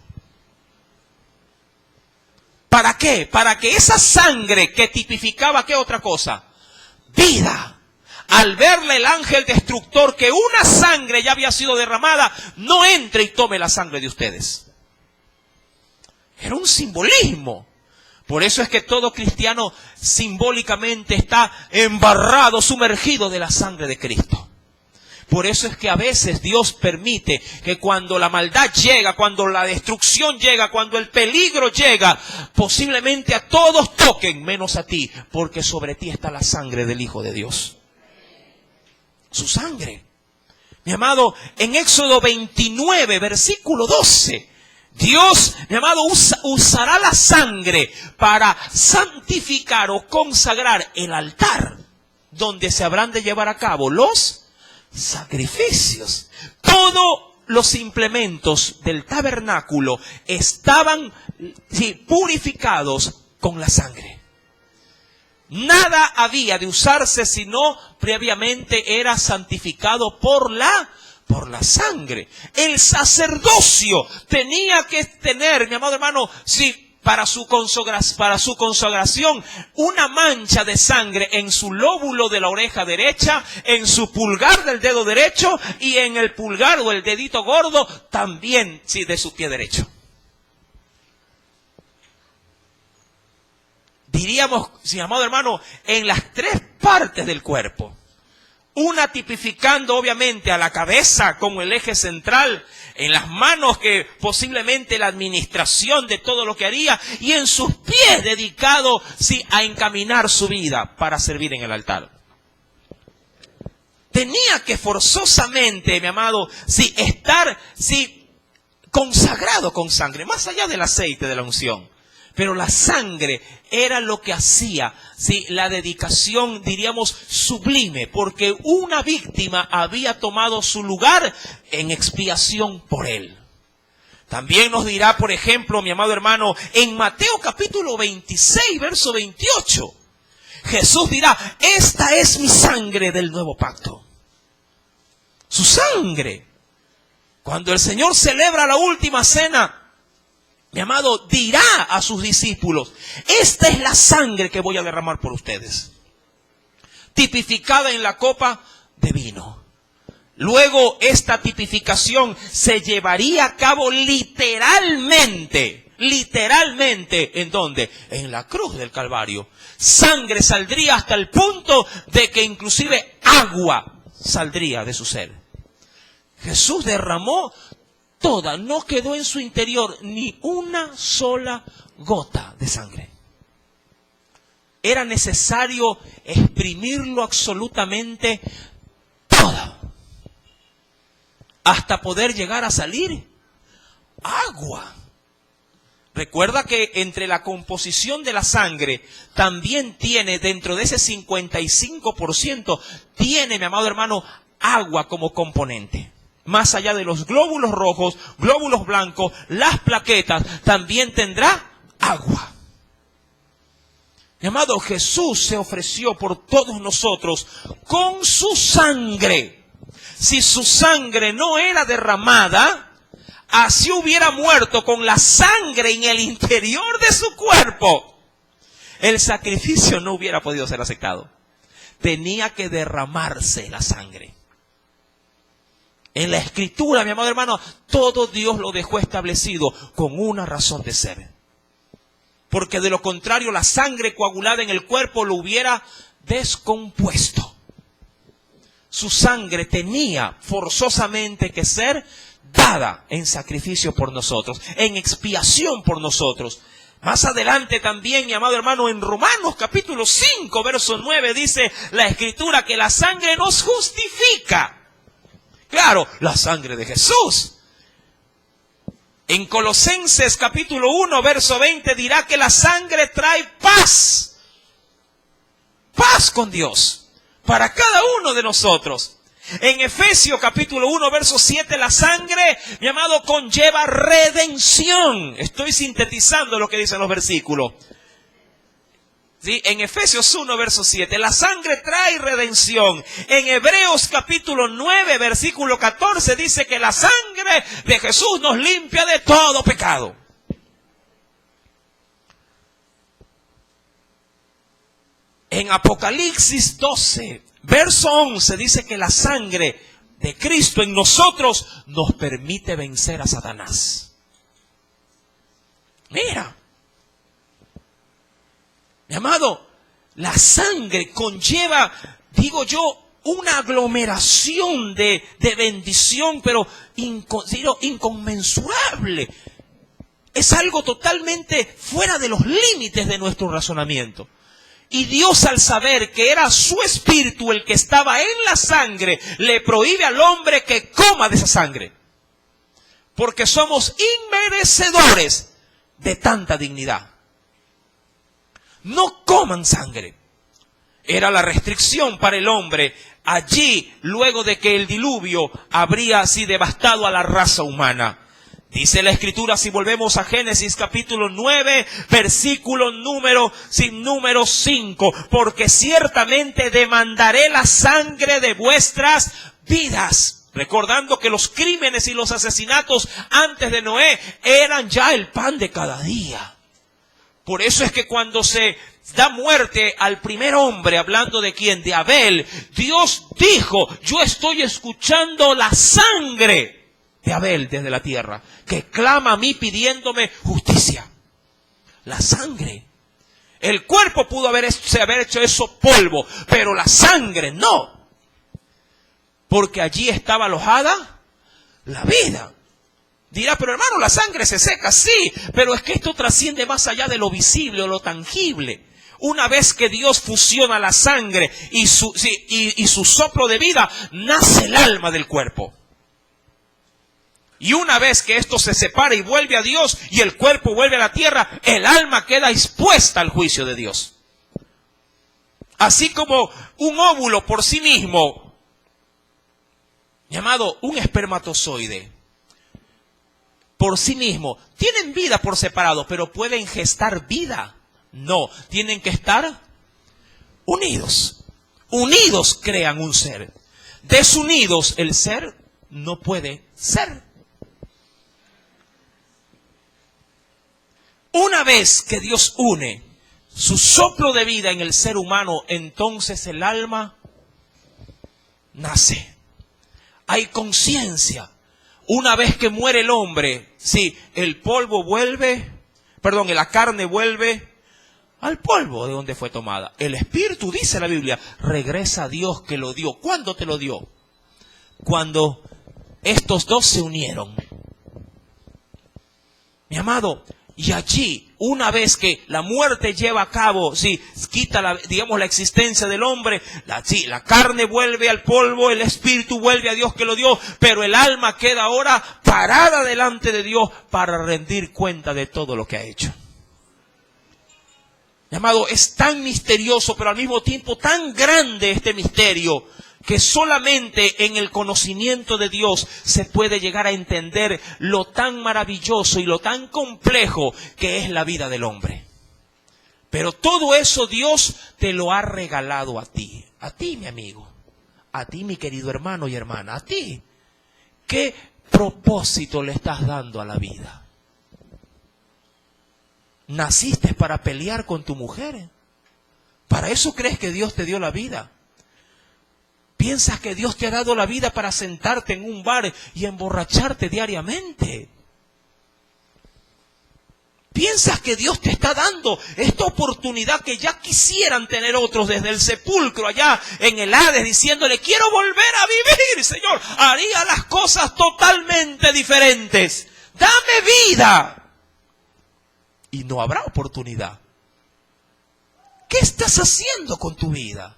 ¿Para qué? Para que esa sangre que tipificaba, ¿qué otra cosa? Vida. Al verle el ángel destructor que una sangre ya había sido derramada, no entre y tome la sangre de ustedes. Era un simbolismo. Por eso es que todo cristiano simbólicamente está embarrado, sumergido de la sangre de Cristo. Por eso es que a veces Dios permite que cuando la maldad llega, cuando la destrucción llega, cuando el peligro llega, posiblemente a todos toquen, menos a ti, porque sobre ti está la sangre del Hijo de Dios. Su sangre. Mi amado, en Éxodo 29, versículo 12, Dios, mi amado, usará la sangre para santificar o consagrar el altar donde se habrán de llevar a cabo los sacrificios. Todos los implementos del tabernáculo estaban purificados con la sangre. Nada había de usarse si no previamente era santificado por la sangre. El sacerdocio tenía que tener, mi amado hermano, para su consagración, una mancha de sangre en su lóbulo de la oreja derecha, en su pulgar del dedo derecho y en el pulgar o el dedito gordo también, de su pie derecho. Diríamos, mi amado hermano, en las tres partes del cuerpo. Una tipificando obviamente a la cabeza como el eje central, en las manos que posiblemente la administración de todo lo que haría, y en sus pies dedicado a encaminar su vida para servir en el altar. Tenía que forzosamente, mi amado, estar consagrado con sangre, más allá del aceite de la unción. Pero la sangre era lo que hacía, la dedicación, diríamos, sublime, porque una víctima había tomado su lugar en expiación por él. También nos dirá, por ejemplo, mi amado hermano, en Mateo capítulo 26, verso 28, Jesús dirá, esta es mi sangre del nuevo pacto. Su sangre. Cuando el Señor celebra la última cena, mi amado, dirá a sus discípulos, esta es la sangre que voy a derramar por ustedes. Tipificada en la copa de vino. Luego esta tipificación se llevaría a cabo literalmente, ¿en dónde? En la cruz del Calvario. Sangre saldría hasta el punto de que inclusive agua saldría de su ser. Jesús derramó toda, no quedó en su interior ni una sola gota de sangre. era necesario exprimirlo absolutamente todo, hasta poder llegar a salir agua. Recuerda que entre la composición de la sangre también tiene, dentro de ese 55%, tiene, mi amado hermano, agua como componente. Más allá de los glóbulos rojos, glóbulos blancos, las plaquetas, también tendrá agua. Mi amado, Jesús se ofreció por todos nosotros con su sangre. Si su sangre no era derramada, así hubiera muerto con la sangre en el interior de su cuerpo, el sacrificio no hubiera podido ser aceptado. Tenía que derramarse la sangre. En la Escritura, mi amado hermano, todo Dios lo dejó establecido con una razón de ser. Porque de lo contrario, la sangre coagulada en el cuerpo lo hubiera descompuesto. Su sangre tenía forzosamente que ser dada en sacrificio por nosotros, en expiación por nosotros. Más adelante también, mi amado hermano, en Romanos capítulo 5, verso 9, dice la Escritura que la sangre nos justifica. Claro, la sangre de Jesús. En Colosenses capítulo 1, verso 20 dirá que la sangre trae paz. Paz con Dios para cada uno de nosotros. En Efesios capítulo 1, verso 7, la sangre, mi amado, conlleva redención. Estoy sintetizando lo que dicen los versículos. ¿Sí? En Efesios 1, verso 7, la sangre trae redención. En Hebreos capítulo 9, versículo 14, dice que la sangre de Jesús nos limpia de todo pecado. En Apocalipsis 12, verso 11, dice que la sangre de Cristo en nosotros nos permite vencer a Satanás. Mira, mi amado, la sangre conlleva, digo yo, una aglomeración de bendición, pero inconmensurable. Es algo totalmente fuera de los límites de nuestro razonamiento. Y Dios, al saber que era su espíritu el que estaba en la sangre, le prohíbe al hombre que coma de esa sangre. Porque somos inmerecedores de tanta dignidad. No coman sangre. Era la restricción para el hombre allí, luego de que el diluvio habría así devastado a la raza humana. Dice la Escritura, si volvemos a Génesis capítulo 9, versículo número 5, porque ciertamente demandaré la sangre de vuestras vidas. Recordando que los crímenes y los asesinatos antes de Noé eran ya el pan de cada día. Por eso es que cuando se da muerte al primer hombre, hablando de quién, de Abel, Dios dijo, yo estoy escuchando la sangre de Abel desde la tierra, que clama a mí pidiéndome justicia. La sangre. El cuerpo pudo haber hecho eso polvo, pero la sangre no. Porque allí estaba alojada la vida. Dirá, pero hermano, la sangre se seca, sí, pero es que esto trasciende más allá de lo visible o lo tangible. Una vez que Dios fusiona la sangre y su soplo de vida, nace el alma del cuerpo. Y una vez que esto se separa y vuelve a Dios y el cuerpo vuelve a la tierra, el alma queda expuesta al juicio de Dios. Así como un óvulo por sí mismo, llamado un espermatozoide, por sí mismo, tienen vida por separado, pero pueden gestar vida. No, tienen que estar unidos. Unidos crean un ser. Desunidos, el ser no puede ser. Una vez que Dios une su soplo de vida en el ser humano, entonces el alma nace. Hay conciencia. Una vez que muere el hombre, sí, el polvo vuelve, la carne vuelve al polvo de donde fue tomada. El espíritu, dice la Biblia, regresa a Dios que lo dio. ¿Cuándo te lo dio? Cuando estos dos se unieron. Mi amado, Y allí, una vez que la muerte lleva a cabo, sí, quita la existencia del hombre, la carne vuelve al polvo, el espíritu vuelve a Dios que lo dio, pero el alma queda ahora parada delante de Dios para rendir cuenta de todo lo que ha hecho. Mi amado, es tan misterioso, pero al mismo tiempo tan grande este misterio, que solamente en el conocimiento de Dios se puede llegar a entender lo tan maravilloso y lo tan complejo que es la vida del hombre. Pero todo eso Dios te lo ha regalado a ti mi amigo, a ti mi querido hermano y hermana, a ti. ¿Qué propósito le estás dando a la vida? ¿Naciste para pelear con tu mujer? ¿Para eso crees que Dios te dio la vida? ¿Piensas que Dios te ha dado la vida para sentarte en un bar y emborracharte diariamente? ¿Piensas que Dios te está dando esta oportunidad que ya quisieran tener otros desde el sepulcro allá en el Hades, diciéndole, quiero volver a vivir, Señor, haría las cosas totalmente diferentes, dame vida? Y no habrá oportunidad. ¿Qué estás haciendo con tu vida?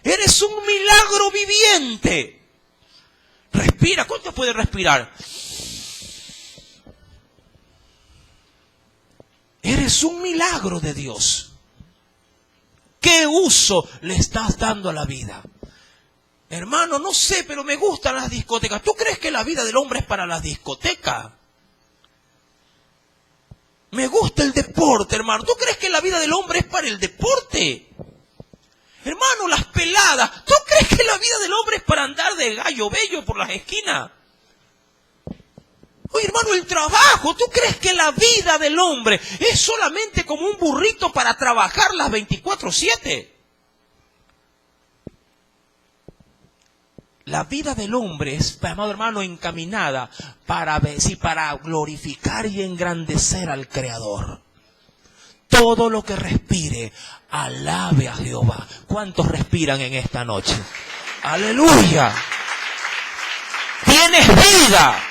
Eres un milagro viviente. Respira. ¿Cuánto puedes respirar? Eres un milagro de Dios. ¿Qué uso le estás dando a la vida? Hermano, no sé, pero me gustan las discotecas. ¿Tú crees que la vida del hombre es para las discotecas? Me gusta el deporte, hermano. ¿Tú crees que la vida del hombre es para el deporte? Hermano, las peladas. ¿Tú crees que la vida del hombre es para andar de gallo bello por las esquinas? Oye, hermano, el trabajo. ¿Tú crees que la vida del hombre es solamente como un burrito para trabajar las 24/7? La vida del hombre es, amado hermano, encaminada para glorificar y engrandecer al Creador. Todo lo que respire, alabe a Jehová. ¿Cuántos respiran en esta noche? ¡Aleluya! Tienes vida.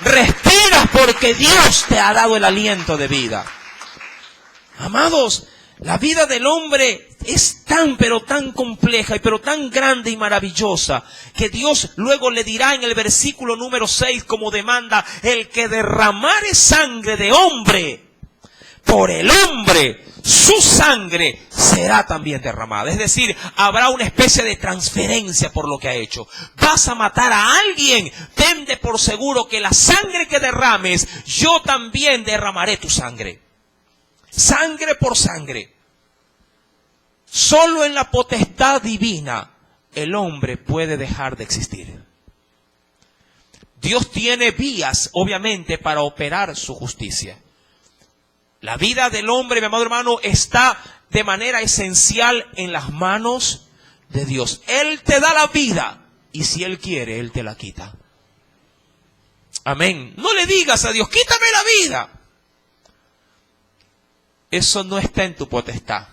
Respiras porque Dios te ha dado el aliento de vida. Amados, la vida del hombre es tan pero tan compleja y pero tan grande y maravillosa que Dios luego le dirá en el versículo número 6 como demanda: el que derramare sangre de hombre, por el hombre su sangre será también derramada. Es decir, habrá una especie de transferencia por lo que ha hecho. Vas a matar a alguien, ten por seguro que la sangre que derrames, yo también derramaré tu sangre. Sangre por sangre. Solo en la potestad divina el hombre puede dejar de existir. Dios tiene vías, obviamente, para operar su justicia. La vida del hombre, mi amado hermano, está de manera esencial en las manos de Dios. Él te da la vida y si Él quiere, Él te la quita. Amén. No le digas a Dios, quítame la vida. Eso no está en tu potestad.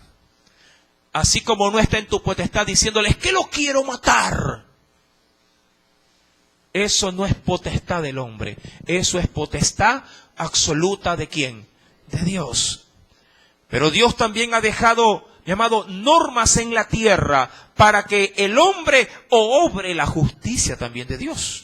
Así como no está en tu potestad diciéndole, es que lo quiero matar. Eso no es potestad del hombre. Eso es potestad absoluta ¿de quién? De Dios. Pero Dios también ha dejado, llamado, normas en la tierra para que el hombre obre la justicia también de Dios.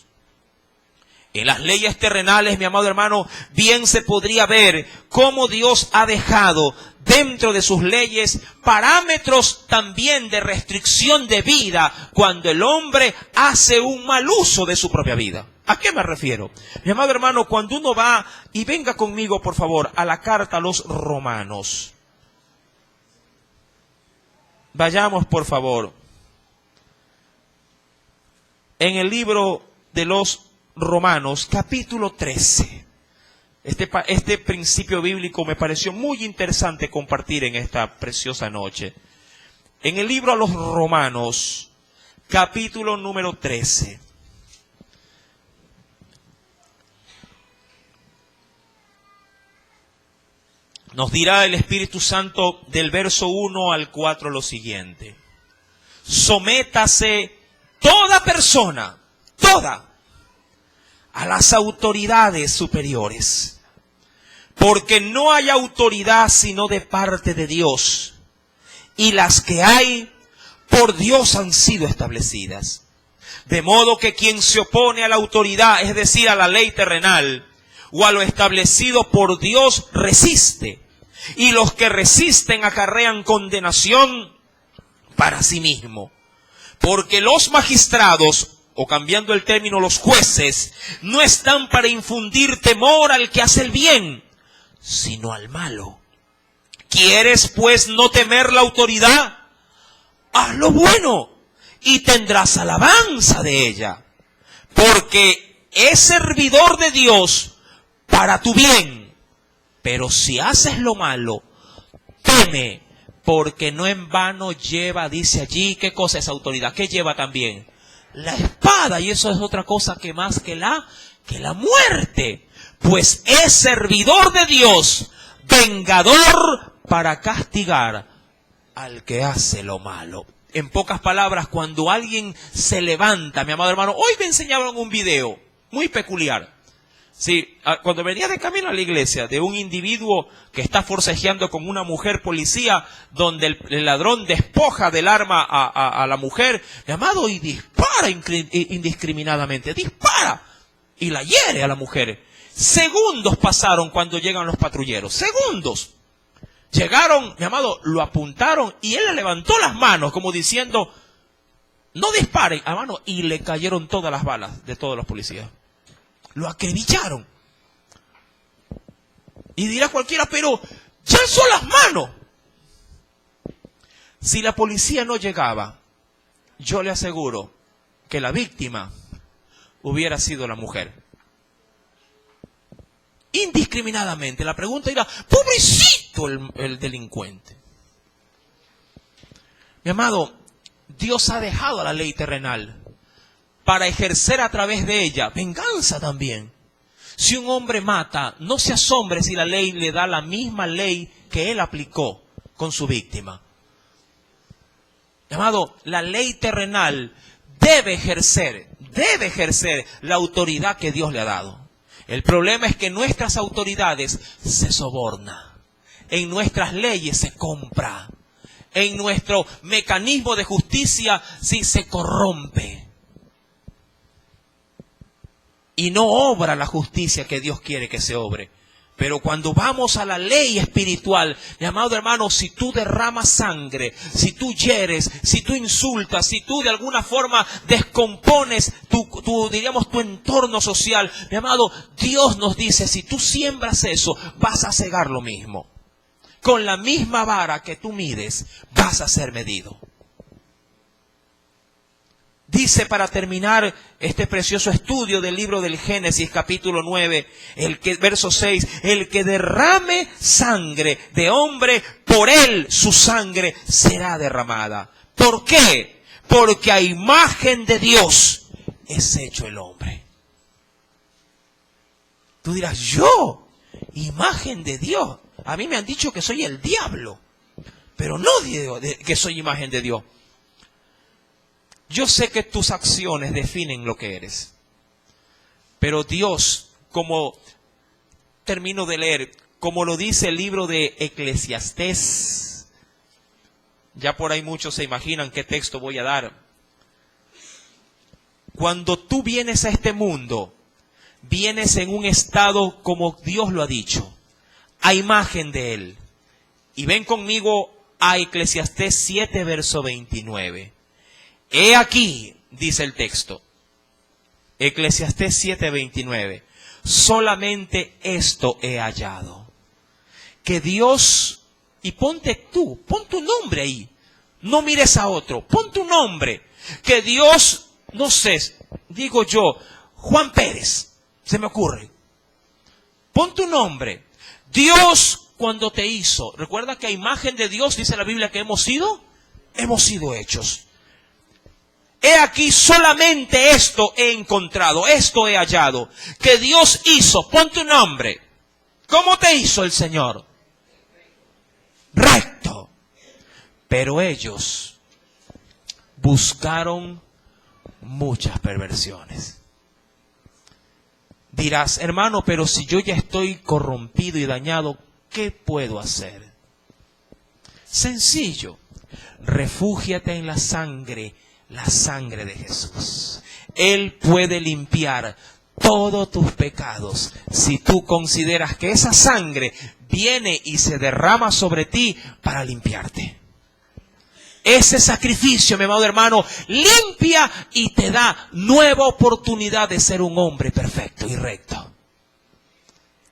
En las leyes terrenales, mi amado hermano, bien se podría ver cómo Dios ha dejado dentro de sus leyes parámetros también de restricción de vida cuando el hombre hace un mal uso de su propia vida. ¿A qué me refiero? Mi amado hermano, cuando uno va, y venga conmigo por favor, a la carta a los Romanos. Vayamos por favor. En el libro de los Romanos, capítulo 13. Este principio bíblico me pareció muy interesante compartir en esta preciosa noche. En el libro a los Romanos, capítulo número 13. Nos dirá el Espíritu Santo del verso 1 al 4 lo siguiente. Sométase toda persona, toda, a las autoridades superiores, Porque no hay autoridad sino de parte de Dios, y las que hay por Dios han sido establecidas. De modo que quien se opone a la autoridad, es decir, a la ley terrenal, o a lo establecido por Dios, resiste. Y los que resisten acarrean condenación para sí mismo. Porque los magistrados, o cambiando el término, los jueces, no están para infundir temor al que hace el bien, sino al malo. ¿Quieres pues no temer la autoridad? Haz lo bueno y tendrás alabanza de ella, porque es servidor de Dios para tu bien. Pero si haces lo malo, teme, porque no en vano lleva, dice allí, ¿qué cosa es autoridad? ¿Qué lleva también? La espada, y eso es otra cosa que más que la muerte. Pues es servidor de Dios, vengador para castigar al que hace lo malo. En pocas palabras, cuando alguien se levanta, mi amado hermano, hoy me enseñaron un video muy peculiar. Sí, cuando venía de camino a la iglesia, de un individuo que está forcejeando con una mujer policía, donde el ladrón despoja del arma a la mujer, mi amado, y dispara indiscriminadamente, dispara, y la hiere a la mujer. Segundos pasaron cuando llegan los patrulleros, segundos. Llegaron, mi amado, lo apuntaron y él le levantó las manos como diciendo, no disparen, hermano, y le cayeron todas las balas de todos los policías. Lo acribillaron. Y dirá cualquiera, pero ya alzó las manos. Si la policía no llegaba, yo le aseguro que la víctima hubiera sido la mujer. Indiscriminadamente. La pregunta era, pobrecito el delincuente. Mi amado, Dios ha dejado la ley terrenal para ejercer a través de ella venganza también. Si un hombre mata, no se asombre si la ley le da la misma ley que él aplicó con su víctima. Mi amado, la ley terrenal debe ejercer la autoridad que Dios le ha dado. El problema es que nuestras autoridades se sobornan, en nuestras leyes se compra, en nuestro mecanismo de justicia sí se corrompe. Y no obra la justicia que Dios quiere que se obre. Pero cuando vamos a la ley espiritual, mi amado hermano, si tú derramas sangre, si tú hieres, si tú insultas, si tú de alguna forma descompones diríamos, tu entorno social, mi amado, Dios nos dice, si tú siembras eso, vas a cegar lo mismo. Con la misma vara que tú mides, vas a ser medido. Dice, para terminar este precioso estudio del libro del Génesis, capítulo 9, verso 6, el que derrame sangre de hombre, por él su sangre será derramada. ¿Por qué? Porque a imagen de Dios es hecho el hombre. Tú dirás, ¿yo? Imagen de Dios. A mí me han dicho que soy el diablo, pero no digo que soy imagen de Dios. Yo sé que tus acciones definen lo que eres. Pero Dios, como termino de leer, como lo dice el libro de Eclesiastés, ya por ahí muchos se imaginan qué texto voy a dar. Cuando tú vienes a este mundo, vienes en un estado como Dios lo ha dicho, a imagen de Él. Y ven conmigo a Eclesiastés 7, verso 29. He aquí, dice el texto, Eclesiastés 7:29, solamente esto he hallado, que Dios, y pon tu nombre ahí, no mires a otro, pon tu nombre, que Dios, no sé, digo yo, Juan Pérez, se me ocurre, pon tu nombre, Dios cuando te hizo, recuerda que a imagen de Dios dice la Biblia que hemos sido hechos. He aquí, solamente esto he encontrado, esto he hallado, que Dios hizo, pon tu nombre. ¿Cómo te hizo el Señor? Recto. Pero ellos buscaron muchas perversiones. Dirás, hermano, pero si yo ya estoy corrompido y dañado, ¿qué puedo hacer? Sencillo, refúgiate en la sangre de Jesús. Él puede limpiar todos tus pecados si tú consideras que esa sangre viene y se derrama sobre ti para limpiarte. Ese sacrificio, mi amado hermano, limpia y te da nueva oportunidad de ser un hombre perfecto y recto.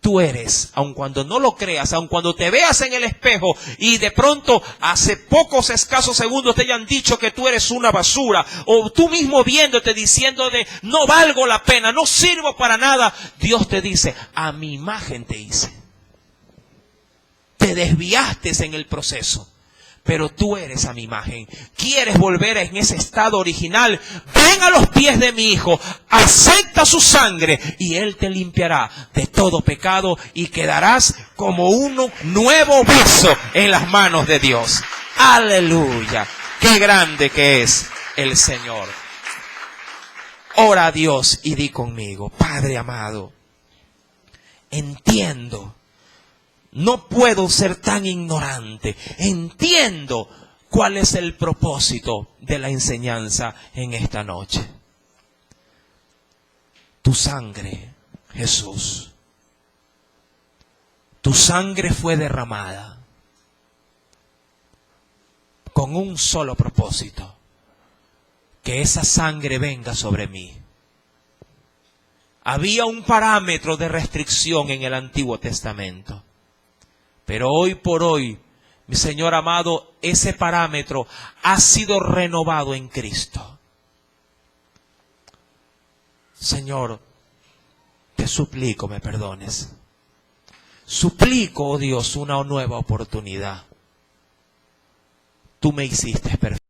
Tú eres, aun cuando no lo creas, aun cuando te veas en el espejo y de pronto hace pocos escasos segundos te hayan dicho que tú eres una basura, o tú mismo viéndote diciendo de no valgo la pena, no sirvo para nada, Dios te dice, a mi imagen te hice. Te desviaste en el proceso, pero tú eres a mi imagen. ¿Quieres volver en ese estado original? Ven a los pies de mi Hijo, acepta su sangre y Él te limpiará de todo pecado y quedarás como uno nuevo vaso en las manos de Dios. ¡Aleluya! ¡Qué grande que es el Señor! Ora a Dios y di conmigo, Padre amado, entiendo. No puedo ser tan ignorante. Entiendo cuál es el propósito de la enseñanza en esta noche. Tu sangre, Jesús. Tu sangre fue derramada con un solo propósito. Que esa sangre venga sobre mí. Había un parámetro de restricción en el Antiguo Testamento. Pero hoy por hoy, mi Señor amado, ese parámetro ha sido renovado en Cristo. Señor, te suplico me perdones. Suplico, oh Dios, una nueva oportunidad. Tú me hiciste perfecto.